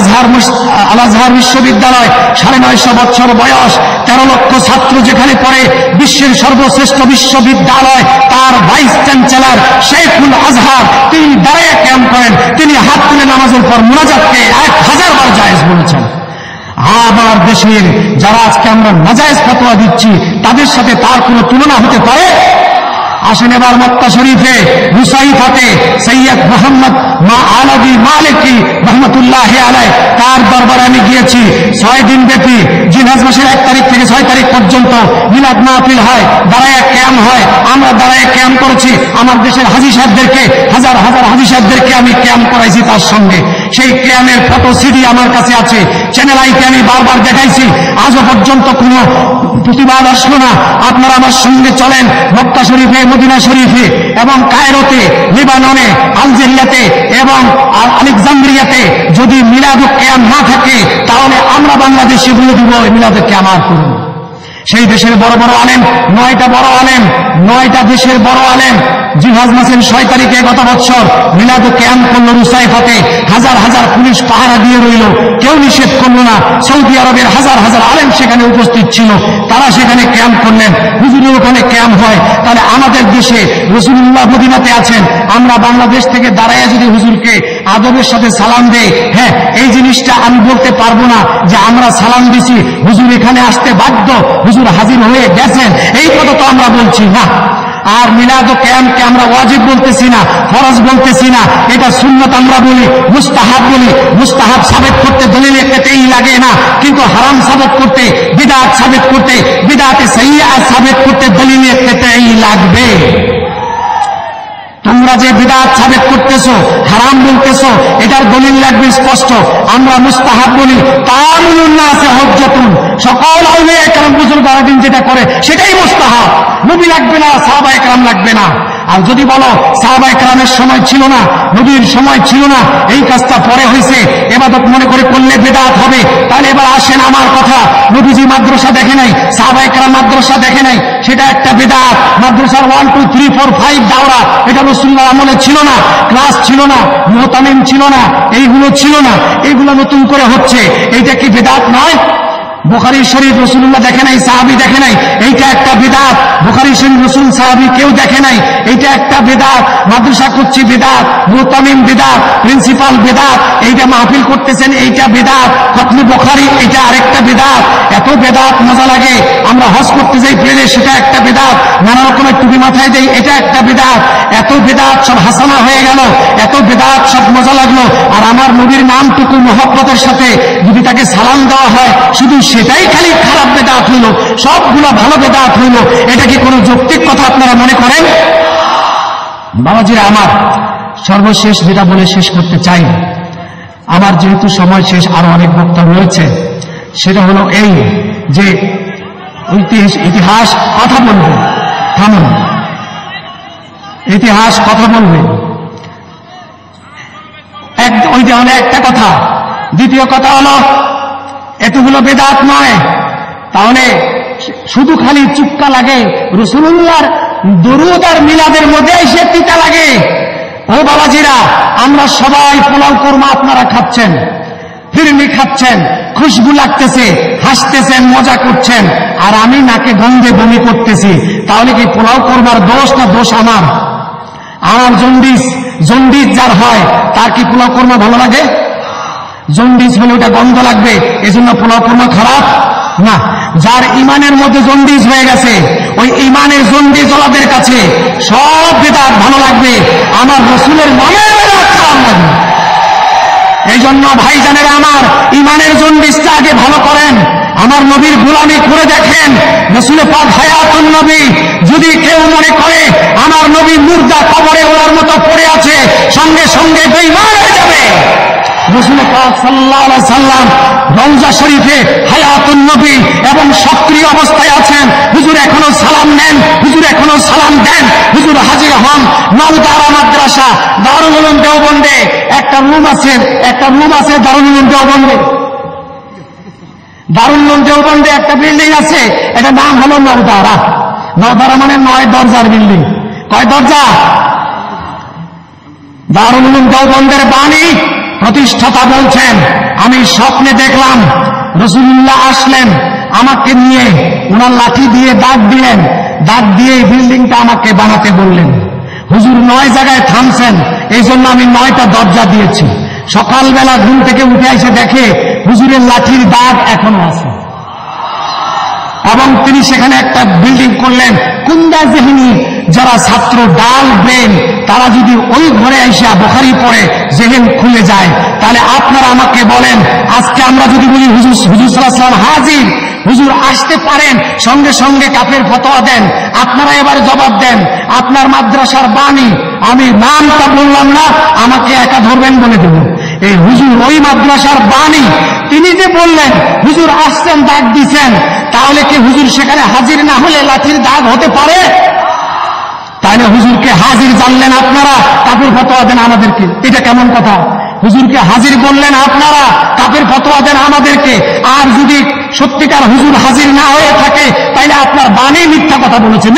আজহার বিশ্ববিদ্যালয়, 950 বছর বয়স, 13 লক্ষ ছাত্র যেখানে পড়ে, বিশ্বের সর্বশ্রেষ্ঠ বিশ্ববিদ্যালয়, তার ভাইস চ্যান্সেলর শেখুল আজহার, তিনি দাঁড়িয়ে কিয়াম করেন, তিনি হাত তুলে নামাজের পর মুনাজাতকে 1000 বার জায়েজ বলেছেন। আমার দেশের যারা আজকে আমরা নাজায়েজ ফতোয়া দিচ্ছি, তাদের সাথে তার কোনো তুলনা হতে পারে? আসেন এবার মক্কা শরীফে রুসাইফাতে সৈয়দ মোহাম্মদ আলাদি মালিকি রহমতুল্লাহি আলাইহি, তার দরবারে আমি গিয়েছি। 6 দিন ব্যাপী জিলহজ মাসের 1 তারিখ থেকে 6 তারিখ পর্যন্ত মিলাদ মাহফিল হয়, দাঁড়ায় কিয়াম হয়। আমরা দাঁড়ায় কিয়াম করেছি। আমার দেশের হাজী সাহেবদেরকে, হাজার হাজার হাজী সাহেবদেরকে আমি কিয়াম করাইছি তার সঙ্গে। সেই কিয়ামের ফটো সিডি আমার কাছে আছে, চ্যানেল আইতে আমি বারবার দেখাইছি। আজও পর্যন্ত কোনো প্রতিবাদ আসলো না। আপনারা আমার সঙ্গে চলেন মক্কা শরীফে, মদিনা শরীফে এবং কায়রোতে, লেবাননে, আলজেরিয়াতে এবং আলেকজান্দ্রিয়াতে যদি মিলাদ ও কিয়াম না থাকে, তাহলে আমরা বাংলাদেশে বলে দিব মিলাদ ও কিয়াম আর করুন। সেই দেশের বড় বড় আলেম, 9টা বড় আলেম, 9টা দেশের বড় আলেম জিলহজ মাসের 6 তারিখে গত বছর মিলাদ ও কিয়াম করল রুসাইফাতে। হাজার হাজার পুলিশ পাহারা দিয়ে রইল, কেউ নিষেধ করল না। সৌদি আরবের হাজার হাজার আলেম সেখানে উপস্থিত ছিল, তারা সেখানে কিয়াম করলেন, হুজুরের ওখানে কিয়াম হয়। তাহলে আমাদের দেশে রাসূলুল্লাহ মদিনাতে আছেন, আমরা বাংলাদেশ থেকে দাঁড়ায় যদি হুজুরকে আদবের সাথে সালাম দেই, হ্যাঁ, এই জিনিসটা আমি বলতে পারবো না যে আমরা সালাম দিছি, হুজুর এখানে আসতে বাধ্য, হুজুর হাজির হয়ে গেছেন, এই কথা তো আমরা বলছি না। আর মিলাদ ও কিয়ামকে আমরা ওয়াজিব বলতেছি না, ফরজ বলতেছি না, এটা সুন্নাত আমরা বলি, মুস্তাহাব বলি। মুস্তাহাব সাবেত করতে দলিল একটাই লাগে না, কিন্তু হারাম সাবেত করতে, বিদআত সাবেত করতে, বিদআতে সাইয়্যা সাবেত করতে দলিল একটাই লাগবে। তোমরা যে বিদআত সাবেক করতেছো, হারাম বলতেছো, এটার দলিল লাগবে স্পষ্ট। আমরা মুস্তাহাব বলি, তাআমুলুন নাসে হুজ্জাতুন, সকল আউলিয়া কেরাম বুজুর্গরা দিন যেটা করে সেটাই মুস্তাহাব। নবী লাগবে না, সাহাবায়ে কেরাম লাগবে না। আর যদি বলো সাহাবায়ে কেরামের সময় ছিল না, নবীর সময় ছিল না, এই কাজটা পরে হয়েছে, ইবাদত মনে করে করলে বিদআত হবে, তাহলে এবার আসেন আমার কথা, নবীজি মাদ্রাসা দেখে নাই, সাহাবায়ে কেরাম মাদ্রাসা দেখে নাই, সেটা একটা বিদআত। মাদ্রাসার 1 2 3 4 5 দাওরা, এটা রাসূলুল্লাহর আমলে ছিল না, ক্লাস ছিল না, মুতামিম ছিল না, এইগুলো ছিল না, এইগুলো নতুন করে হচ্ছে, এইটা কি বিদআত নয়? বুখারী শরীফ রাসূলুল্লাহ দেখে নাই, সাহাবী দেখে নাই, এইটা একটা বিদআত। বুখারী শরীফ রাসূল সাহাবী কেউ দেখে নাই, এইটা একটা বিদআত। মাদ্রাসা করছি বিদআত, মুতামিম বিদআত, প্রিন্সিপাল বিদআত, এইটা মাহফিল করতেছেন এইটা বিদআত, খতমে বুখারী এটা আরেকটা বিদআত। এত বিদআত মজা লাগে। আমরা হজ করতে যাই প্লেনে, সেটা একটা বিদআত। নানা রকমের টুপি মাথায় দেই, এটা একটা বিদআত। এত বিদআত সব হাসানা হয়ে গেল, এত বিদআত সব মজা লাগলো। আর আমার নবীর নামটুকু মহব্বতের সাথে যদি তাকে সালাম দেওয়া হয়, শুধু সেটাই খালি খারাপ বেদাত হইল, সবগুলো ভালো বেদাত হইল। এটা কি কোনো যৌক্তিক কথা আপনারা মনে করেন? বাবাজিরা আমার, সর্বশেষ যেটা বলে শেষ করতে চাই, আমার যেহেতু সময় শেষ, আরো অনেক বক্তা রয়েছে, সেটা হলো এই যে ইতিহাস কথা বলবে, থামুন, ইতিহাস কথা বলবে, ওইটা হলো একটা কথা। দ্বিতীয় কথা হলো এতগুলো বেদাত নয়, তাহলে শুধু খালি চুক্কা লাগে, রাসূলুল্লাহর দরুদ আর মিলাদের মধ্যে এসে তিতা লাগে। ও বাবাজিরা, আমরা সবাই পোলাও কোরমা আপনারা খাচ্ছেন, ফিরনি খাচ্ছেন, খুশবু লাগতেছে, হাসতেছেন, মজা করছেন, আর আমি নাকে গন্ধে বমি করতেছি। তাহলে কি পোলাও কোরমার দোষ না দোষ আমার? আমার জন্ডিস যার হয়, তার কি পোলাও কোরমা ভালো লাগে? জন্ডিস হলে ওটা গন্ধ লাগবে, এজন্য পোলাও কোরমা খারাপ না। যার ইমানের মধ্যে জন্ডিস হয়ে গেছে, ওই ইমানের জন্ডিস ওলাদের কাছে সব বেদাত ভালো লাগবে, আমার রাসূলের নামের বেদাত খারাপ লাগবে। এই জন্য ভাইজানেরা আমার, ইমানের জন্ডিসটা আগে ভালো করেন, আমার নবীর গোলামি করে দেখেন। রাসূল পাক হায়াতুন নবী, যদি কেউ মনে করে আমার নবী মুর্দা কবরে ওনার মতো পড়ে আছে, সঙ্গে সঙ্গে বেঈমান হয়ে যাবে। রাসূল পাক সাল্লাল্লাহু আলাইহি সাল্লাম রওজা শরীফে হায়াতুন নবী এবং সক্রিয় অবস্থায় আছেন। হুজুর এখনো সালাম নেন, হুজুর এখনো সালাম দেন, হুজুর হাজির হন। নওদারা মাদ্রাসা, দারুল উলুম দেওবন্দে একটা রুম আছে দারুল উলুম দেওবন্দে। দারুল উলুম দেওবন্দে একটা বিল্ডিং আছে, এটা নাম হলো নওদারা। নওদারা মানে 9 দরজার বিল্ডিং। কয় দরজা? দারুল উলুম দেওবন্দের বাণী প্রতিষ্ঠাতা বলছেন, আমি স্বপ্নে দেখলাম রাসূলুল্লাহ আসলেন, আমাকে নিয়ে ওনার লাঠি দিয়ে দাগ দিলেন, দাগ দিয়ে এই বিল্ডিংটা আমাকে বানাতে বললেন। হুজুর 9 জায়গায় থামছেন, এই জন্য আমি 9টা দরজা দিয়েছি। সকালবেলা ঘুম থেকে উঠে এসে দেখে হুজুরের লাঠির দাগ এখনো আছে, এবং তিনি সেখানে একটা বিল্ডিং করলেন। কুন্দা জেহেনি, যারা ছাত্র ডাল ব্রেন, তারা যদি ওই ঘরে এসে বুখারী পড়ে জেহেন খুলে যায়, তাহলে আপনারা আমাকে বলেন, আজকে আমরা যদি বলি হুজুর সাল্লাল্লাহু আলাইহি ওয়াসাল্লাম হাজির, হুজুর আসতে পারেন, সঙ্গে সঙ্গে কাফের ফতোয়া দেন, আপনারা এবার জবাব দেন, আপনার মাদ্রাসার বাণী, আমি নামটা বললাম না, আমাকে একা ধরবেন বলে দেব। এই হুজুর ওই মাদ্রাসার বাণী, তিনি যে বললেন হুজুর আসছেন, দাগ দিছেন, তাহলে কি হুজুর সেখানে হাজির না হলে লাঠির দাগ হতে পারে? তাহলে হুজুরকে হাজির জানলেন আপনারা, কাফের ফতোয়া দেন আমাদেরকে। এটা কেমন কথা? হুজুরকে হাজির বললেন আপনারা, কাফের ফতোয়া দেন আমাদেরকে। আর যদি সত্যিকার হুজুর হাজির না হয়ে থাকে, তাহলে আপনার বাণী মিথ্যা কথা বলেছে।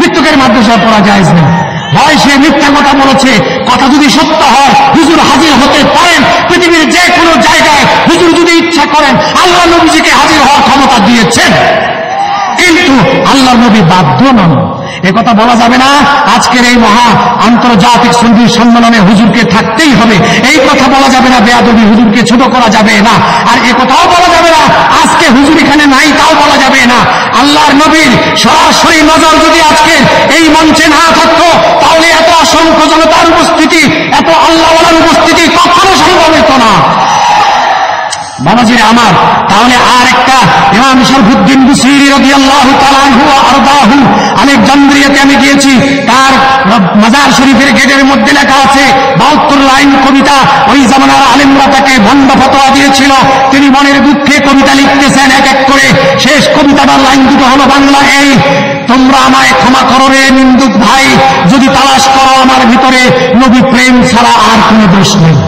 মৃত্যুকের মাদ্রাসায় পড়া জায়েজ নেই, হয় সে মিথ্যা কথা বলেছে। কথা যদি সত্য হয়, হুজুর হাজির হতে পারেন পৃথিবীর যে কোনো জায়গায়। হুজুর যদি ইচ্ছা করেন, আল্লাহ নবীজিকে হাজির হওয়ার ক্ষমতা দিয়েছেন, কিন্তু আল্লাহ নবী বাধ্য নন। একথা বলা যাবে না আজকের এই মহা আন্তর্জাতিক সুন্নি সম্মেলনে হুজুরকে থাকতেই হবে, এই কথা বলা যাবে না। বেয়াদবি, হুজুরকে ছোট করা যাবে না। আর একথাও বলা যাবে না আজকে হুজুর এখানে নাই, তাও বলা যাবে না। আল্লাহর নবীর সরাসরি নজর যদি আজকে এই মঞ্চে না থাকতো, তাহলে এত অসংখ্য জনতার উপস্থিতি, এত আল্লাহওয়ালার উপস্থিতি কখনো সম্ভব হতো না। বাবাজিরা আমার, তাহলে আর একটা ইমাম শরফুদ্দীন বুসিরি রাদিয়াল্লাহু তাআলা আনহু ওয়া আরদাহু আলেকজান্দ্রিয়াতে আমি গিয়েছি, তার মাজার শরীফের গেটের মধ্যে লেখা আছে 72 লাইন কবিতা। ওই জামানার আলেমরা তাকে ভণ্ড ফতোয়া দিয়েছিল। তিনি মনের দুঃখে কবিতা লিখতেছেন এক এক করে। শেষ কবিতাটার লাইন দুটো হলো বাংলা এই: তোমরা আমায় ক্ষমা করো রে নিন্দুক ভাই, যদি তালাশ করো আমার ভিতরে নবী প্রেম ছাড়া আর কোনো দোষ নেই।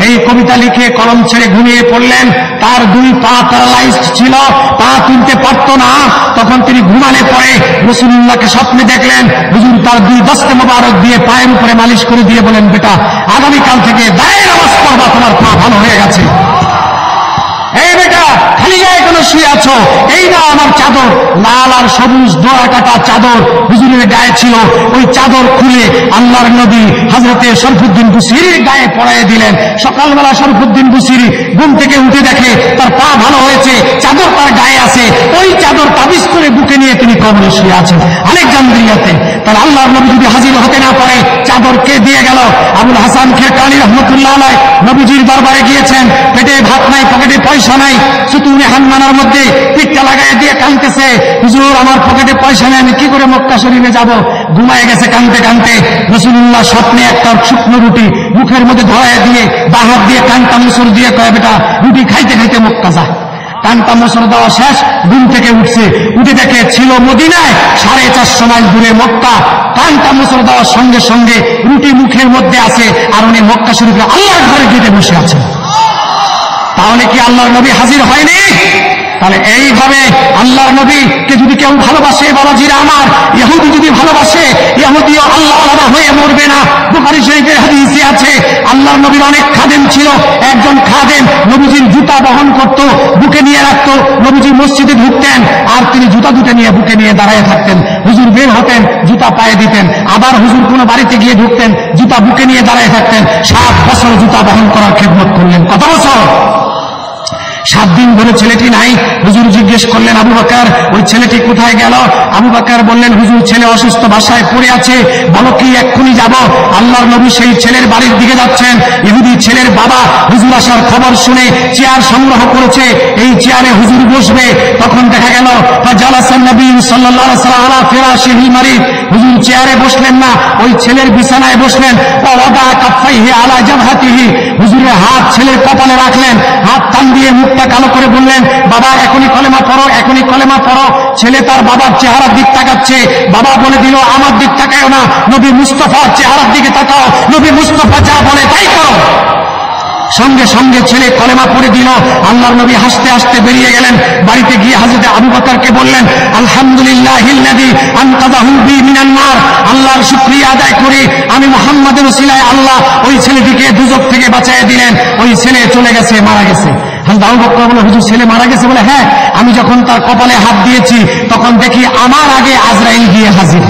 এই কবিতা লিখে কলম ছেড়ে ঘুমিয়ে পড়লেন। তার 2 পা প্যারালাইজড ছিল, পা তুলতে পারত না। তখন তিনি ঘুমালে পরে রাসূলুল্লাহকে স্বপ্নে দেখলেন। হুজুর তার 2 দস্তে মোবারক দিয়ে পায়ের উপরে মালিশ করে দিয়ে বলেন, বেটা আগামীকাল থেকে দাঁড়িয়ে নামাজ পড়বা, তোমার পা ভালো হয়ে গেছে। এই বেটা খালি গায়ে কেন শুয়ে আছো? এই না আমার চাদর, লাল আর সবুজ ডোরা কাটা চাদর হুজুরের গায়ে ছিল। ওই চাদর খুলে আল্লাহর নবী হযরতে শরফুদ্দীন বুসিরির গায়ে পরাইয়ে দিলেন। সকালবেলা শরফুদ্দীন বুসিরি ঘুম থেকে উঠে দেখে তার পা ভালো হয়েছে, চাদর তার গায়ে আছে। ওই চাদর তাবিজ করে বুকে নিয়ে তিনি কবরে শুয়ে আছেন আলেকজান্দ্রিয়াতে। তার আল্লাহর নবী যদি হাজির হতে না পারে, চাদর কে দিয়ে গেল? আবুল হাসান খেরকানি রহমতুল্লাহ আলাইহি নবীজির দরবারে গিয়েছেন। পেটে ভাত নাই, পকেটে পয়সা নাই, সুতুনে হান্নানার মধ্যে পিঠটা লাগাই দিয়ে কাঁদতেছে, হুজুর আমার পকেটে পয়সা নেই, আমি কি করে মক্কা শরীফে যাব? ঘুমায় গেছে কাঁদতে কাঁদতে। রাসূলুল্লাহ স্বপ্নে একটা শুকনো রুটি মুখের মধ্যে ধরায় দিয়ে বাঁ হাত দিয়ে কানটা মুসর দিয়ে কয়, বেটা রুটি খাইতে খাইতে মক্কা যা। কানটা মোচড় দেওয়া শেষ, ঘুম থেকে উঠছে, উঠে দেখে ছিল মদিনায় 450 মাইল দূরে মক্কা। কানটা মোচড় দেওয়ার সঙ্গে সঙ্গে রুটি মুখের মধ্যে আছে, আর উনি মক্কা শরীফে আল্লাহর ঘরে গেটে বসে আছেন। তাহলে কি আল্লাহর নবী হাজির হয়নি? তাহলে এইভাবে আল্লাহর নবীকে যদি কেউ ভালোবাসে, বাবাজিরা আমার, ইহুদি যদি ভালোবাসে, ইহুদিও আল্লাহ আলাদা হয়ে মরবে না। বুখারী শরীফের হাদিসে আছে আল্লাহর নবীর অনেক খাদেম ছিল। একজন খাদেম নবীজির জুতা বহন করত, বুকে নিয়ে রাখত। নবীজি মসজিদে ঢুকতেন আর তিনি জুতা দুটো নিয়ে বুকে নিয়ে দাঁড়ায় থাকতেন। হুজুর বের হতেন, জুতা পায়ে দিতেন। আবার হুজুর কোনো বাড়িতে গিয়ে ঢুকতেন, জুতা বুকে নিয়ে দাঁড়ায় থাকতেন। 7 বছর জুতা বহন করার খেদমত করলেন। কত বছর? 7 দিন ধরে ছেলেটি নাই। হুজুর জিজ্ঞেস করলেন, আবু বকর ওই ছেলেটি কোথায় গেল? আবু বকর বললেন, হুজুর ছেলে অসুস্থ, বাসায় পড়ে আছে। বলো কি এক্ষুনি যাব? আল্লাহর নবী সেই ছেলের বাড়ির দিকে যাচ্ছেন। ইহুদি ছেলের বাবা হুজুর আসার খবর শুনে চেয়ার সংগ্রহ করেছে, এই চেয়ারে হুজুর বসবে। তখন দেখা গেল ফাজালাসান নবী সাল্লাল্লাহু আলাইহি ওয়াসাল্লাম আলা ফিরাশিহিল মারিদ। হুজুর চেয়ারে বসলেন না, ওই ছেলের বিছানায় বসলেন। ওয়াদা কাফাইহি আলা জাবহাতিহি, হুজুরের হাত ছেলের কপালে রাখলেন, হাত টান দিয়ে মুখটা কালো করে বললেন, বাবা এখনই কলেমা পড়ো, এখনই কলেমা পড়ো। ছেলে তার বাবার চেহারার দিক তাকাচ্ছে। বাবা বলে দিল, আমার দিক তাকাও না, নবী মুস্তাফার চেহারার দিকে তাকাও, নবী মুস্তাফা যা বলে তাই করো। সঙ্গে সঙ্গে ছেলে কলেমা পড়ে দিল। আল্লাহর নবী হাসতে হাসতে বেরিয়ে গেলেন। বাড়িতে গিয়ে হযরত আবু বকরকে বললেন, আলহামদুলিল্লাহিল্লাযী আনকাযাহু বি মিনান নার, আল্লাহর শুকরিয়া আদায় করি আমি মুহাম্মাদের ওসিলায় আল্লাহ ওই ছেলেটিকে দুজক থেকে বাঁচিয়ে দিলেন। ওই ছেলে চলে গেছে, মারা গেছে। আবু বকর বলে, হুজুর ছেলে মারা গেছে? বলে, হ্যাঁ, আমি যখন তার কপালে হাত দিয়েছি তখন দেখি আমার আগে আজরাইল গিয়ে হাজির।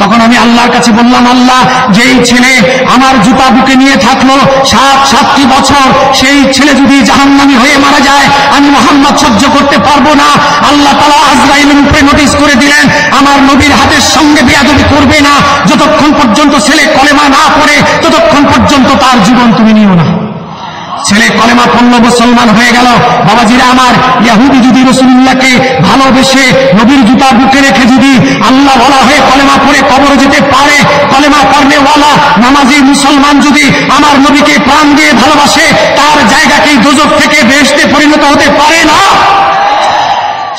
তখন আমি আল্লাহর কাছে বললাম, আল্লাহ যেই ছেলে আমার জুতা বুকে নিয়ে থাকলো 7টি বছর, সেই ছেলে যদি জাহান্নামী হয়ে মারা যায় আমি মুহাম্মদ সহ্য করতে পারবো না। আল্লাহ তাআলা আজরাইলের উপরে নোটিশ করে দিলেন, আমার নবীর হাতের সঙ্গে বেয়াদবি করবে না। যতক্ষণ পর্যন্ত ছেলে কলেমা না পড়ে ততক্ষণ পর্যন্ত তার জীবন তুমি নিও না। ছেলে কলেমা পড়ল, মুসলমান হয়ে গেল। বাবাজিরা আমার, ইহুদি যদি রাসূলুল্লাহকে ভালোবেসে নবীর জুতা বুকে রেখে যদি আল্লাহ ওয়ালা হয়ে কলেমা পড়ে কবরে যেতে পারে, কলেমা পড়লে ওয়ালা নামাজি মুসলমান যদি আমার নবীকে প্রাণ দিয়ে ভালোবাসে, তার জায়গাকেই দোজখ থেকে বেহেশতে পরিণত হতে পারে না।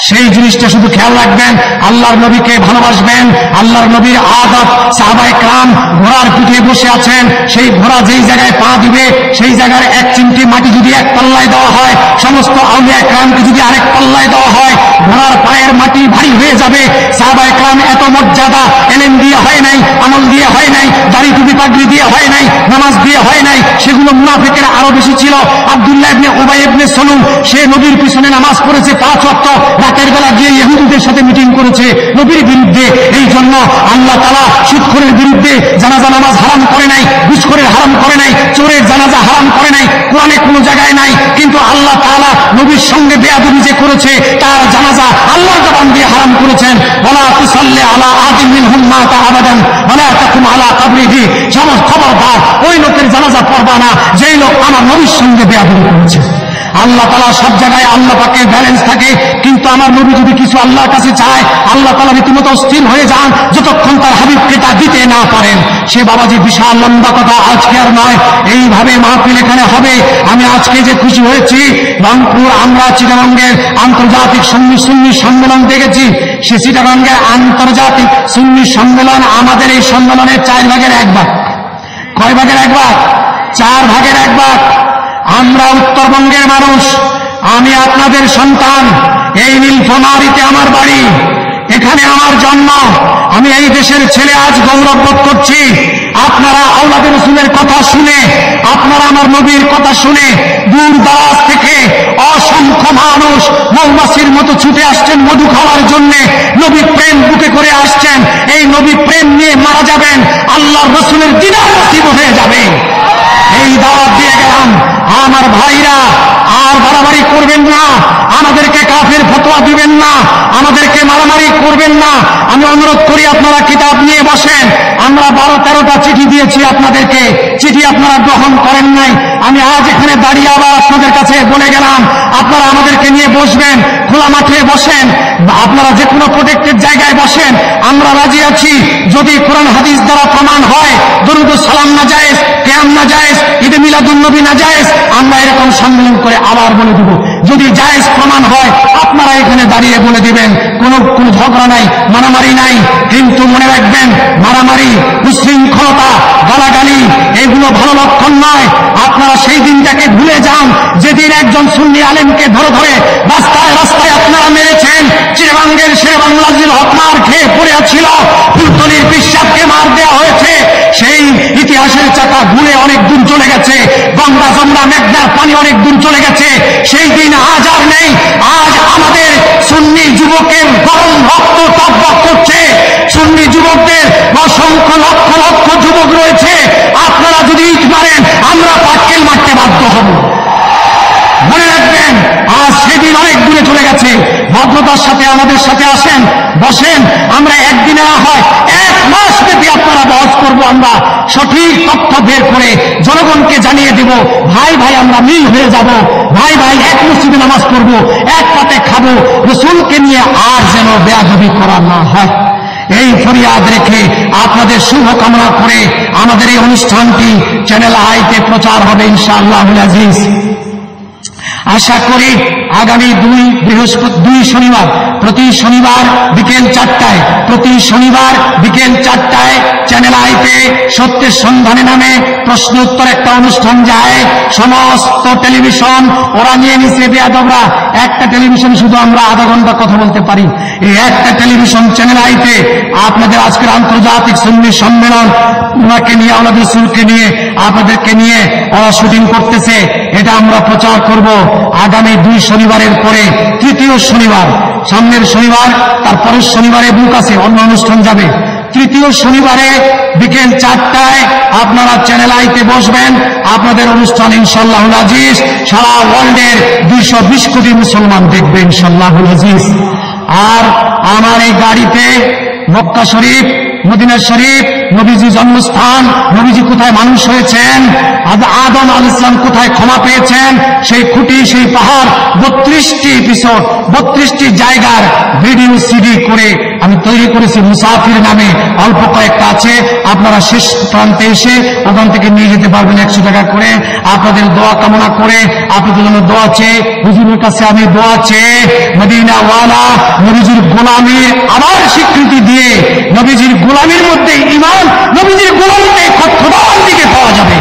সেই জিনিসটা শুধু খেয়াল রাখবেন, আল্লাহর নবীকে ভালোবাসবেন। আল্লাহর নবীর আদব, সাহাবায়ে কেরাম ঘোড়ার পিঠে বসে আছেন, সেই ঘোড়া যেই জায়গায় পা দিবে সেই জায়গার 1 চিমটি মাটি যদি এক পাল্লায় দেওয়া হয়, সমস্ত আউলিয়া কেরামকে যদি আরেক পাল্লায় দেওয়া হয়, ঘোড়ার পায়ের মাটি ভারী হয়ে যাবে। সাহাবায়ে কেরাম এত মর্যাদা ইলম দিয়ে হয় নাই, আমল দিয়ে হয় নাই, দাড়ি টুপি পাগড়ি দিয়ে হয় নাই, নামাজ দিয়ে হয় নাই, সেগুলো মুনাফিকের আরো বেশি ছিল। আব্দুল্লাহ ইবনে উবাই ইবনে সালুল সে নবীর পিছনে নামাজ পড়েছে 5 ওয়াক্ত, রাতের বেলা গিয়ে ইহুদিদের সাথে মিটিং করেছে নবীর বিরুদ্ধে। এই জন্য আল্লাহ তাআলা সুদখোরের বিরুদ্ধে জানাজা নামাজ হারাম করে নাই, ঘুষখোরের হারাম করে নাই, চোরের জানাজা হারাম করে নাই, কোরআনে কোনো জায়গায় নাই। কিন্তু আল্লাহ তাআলা নবীর সঙ্গে বেয়াদবি যে করেছে তার জানাজা আল্লাহর জবান দিয়ে হারাম করেছেন। ওয়ালা তুসাল্লি আলা আহাদিন মিনহুম মাতা আবাদান ওয়ালা তাকুম আলা কবরিহি, খবরদার ওই লোকের জানাজা পড়বা না যেই লোক আমার নবীর সঙ্গে বেয়াদবি করেছে। আল্লাহ তাআলা সব জায়গায় আল্লাহ পাকের ব্যালেন্স থাকে, কিন্তু আমার নবী যদি কিছু আল্লাহর কাছে চায়, আল্লাহ তাআলা রীতিমতো অস্থির হয়ে যান যতক্ষণ তার হাবিবকে তা দিতে না পারেন। সে বাবাজি বিশাল লম্বা কথা, আজকে আর নয়, এইভাবে মাহফিল এখানে হবে। আমি আজকে যে খুশি হয়েছি, রংপুর আমরা চিটাগঙ্গের আন্তর্জাতিক সুন্নি সম্মেলন দেখেছি। সে চিটাগঙ্গের আন্তর্জাতিক সুন্নি সম্মেলন আমাদের এই সম্মেলনের 4 ভাগের 1 ভাগ। কয় ভাগের 1 ভাগ? 4 ভাগের 1 ভাগ। আমরা উত্তরবঙ্গের মানুষ, আমি আপনাদের সন্তান। এই নীলফামারীতে আমার বাড়ি, এখানে আমার জন্ম। আমি এই দেশের ছেলে, আজ গৌরব বোধ করছি। আপনারা আওলাদে রাসূলের কথা শুনে, আপনারা আমার নবীর কথা শুনে দূর দারাজ থেকে অসংখ্য মানুষ মৌমাছির মতো ছুটে আসছেন মধু খাওয়ার জন্য। নবী প্রেম বুকে করে আসছেন। এই নবী প্রেম নিয়ে মারা যাবেন, আল্লাহর রাসূলের দিদার নসিব হয়ে যাবে। এই দাওয়াত দিয়ে গেলাম। আমার ভাইরা, আর বাড়াবাড়ি করবেন না, আমাদেরকে কাফের ফতোয়া দিবেন না, আমাদেরকে মারামারি করবেন না। আমি অনুরোধ করি আপনারা কিতাব নিয়ে বসেন। আমরা 12-13টা চিঠি দিয়েছি আপনাদেরকে, চিঠি আপনারা গ্রহণ করেন নাই। আমি আজ এখানে দাঁড়িয়ে আবার আপনাদের কাছে বলে গেলাম, আপনারা আমাদেরকে নিয়ে বসবেন, খোলা মাঠে বসেন, আপনারা যে কোনো প্রোটেক্টেড জায়গায় বসেন। আমরা রাজি আছি, যদি কোরআন হাদিস দ্বারা প্রমাণ হয় দরুদ ও সালাম না জায়েজ, কিয়াম না জায়েজ, ঈদে মিলাদুন নবী না জায়েজ, আমরা এরকম সম্মেলন করে আবার বলে দিব। যদি জায়েজ প্রমাণ হয় আপনারা এখানে দাঁড়িয়ে বলে দিবেন, কোনো ঝগড়া নাই, মারামারি নাই। কিন্তু মনে রাখবেন, মারামারি, উশৃঙ্খলতা, গালাগালি এগুলো ভালো লক্ষণ নয়। আপনারা সেই দিনটাকে ভুলে যান যেদিন একজন সুন্নি আলেমকে ধরে ধরে রাস্তায় রাস্তায় আপনারা মেরেছেন। চিটাগঙ্গের শেরেবাংলার হক মার খেয়ে পড়ে ছিল, ফুলতলির বিশ্বাসকে মার দেওয়া হয়েছে। সেই ইতিহাসের চাকা ঘুরে অনেক দূর চলে গেছে, গঙ্গা যমুনা মেঘনার পানি অনেক দূর চলে গেছে। সেই দিন আজ আর নেই। আজ আমাদের সুন্নি যুবকের গরম রক্ত টকবক করছে। সুন্নি যুবকদের অসংখ্য লক্ষ লক্ষ যুবক রয়েছে। আপনারা যদি ইট মারেন, আমরা পাটকেল মারতে বাধ্য হব। মনে রাখবেন, আজ সেদিন অনেক দূরে চলে গেছে। ভদ্রতার সাথে আমাদের সাথে আসেন, বসেন। আমরা একদিনে না হয় 1 মাস ব্যাপী আপনারা বহস করব। আমরা সঠিক তথ্য বের করে জনগণকে জানিয়ে দেব। ভাই ভাই আমরা মিল হয়ে যাব, ভাই ভাই এক মসজিদে নামাজ পড়ব, এক পাতে খাবো। রাসূলকে নিয়ে আর যেন বেয়াদবি করা না হয়, এই ফরিয়াদ রেখে আপনাদের শুভ কামনা করে আমাদের এই অনুষ্ঠানটি চ্যানেল আইতে প্রচার হবে ইনশাআল্লাহুল আজিজ। আশা করি আগামী 2 শনিবার, প্রতি শনিবার বিকেল 4টায়, প্রতি শনিবার বিকেল 4টায় চ্যানেল আইতে সত্যের সন্ধানে নামে প্রশ্ন উত্তর একটা অনুষ্ঠান যায়। সমস্ত টেলিভিশন ওরা নিয়ে নিছে বেয়াদবরা। একটা টেলিভিশন শুধু আমরা আধা ঘন্টা কথা বলতে পারি। এই একটা টেলিভিশন চ্যানেল আইতে আপনাদের আজকের আন্তর্জাতিক সুন্নি সম্মেলন, ওনাকে নিয়ে, ওনাদের রাসূলকে নিয়ে, আপনাদেরকে নিয়ে ওরা শুটিং করতেছে। এটা আমরা প্রচার করব আগামী 2 শনিবারের পরে 3য় শনিবার। সামনের শনিবার, তারপরের শনিবারে বুক আছে, অন্য অনুষ্ঠান যাবে। 3য় শনিবারে বিকেল 4টায় আপনারা চ্যানেল আইতে বসবেন। আপনাদের অনুষ্ঠান ইনশাআল্লাহুল আজিজ সারা ওয়ার্ল্ডের 220 কোটি মুসলমান দেখবে ইনশাআল্লাহুল আজিজ। আর আমার এই গাড়িতে মক্কা শরীফ, মদিনা শরীফ, নবীজি জন্মস্থান, নবীজি কোথায় মানুষ হয়েছেন, আদম আলাইহিস সালাম কোথায় ক্ষমা পেয়েছেন, সেই খুঁটি, সেই পাহাড়, 32টি এপিসোড, 32টি জায়গার ভিডিও সিডি করে আমি তৈরি করেছি। মুসাফির নামে অল্প কয়েকটা আছে, আপনারা শেষ প্রান্তে এসে ওখান থেকে নিয়ে যেতে পারবেন 100 টাকা করে। আপনাদের দোয়া কামনা করে, আপনাদের জন্য দোয়া চেয়ে, হুজুরের কাছে আমি দোয়া চেয়ে, মদিনাওয়ালা নবীজির গোলামির আবার স্বীকৃতি দিয়ে, নবীজির গোলামির মধ্যে ঈমান, নবীজির গোলামিতে খোদার দিকে পাওয়া যাবে,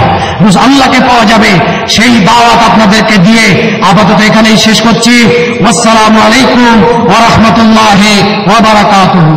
আল্লাহকে পাওয়া যাবে, সেই দাওয়াত আপনাদেরকে দিয়ে আপাতত এখানেই শেষ করছি। আসসালামু আলাইকুম ওয়া রাহমাতুল্লাহি ওয়া বারাকাতুহু।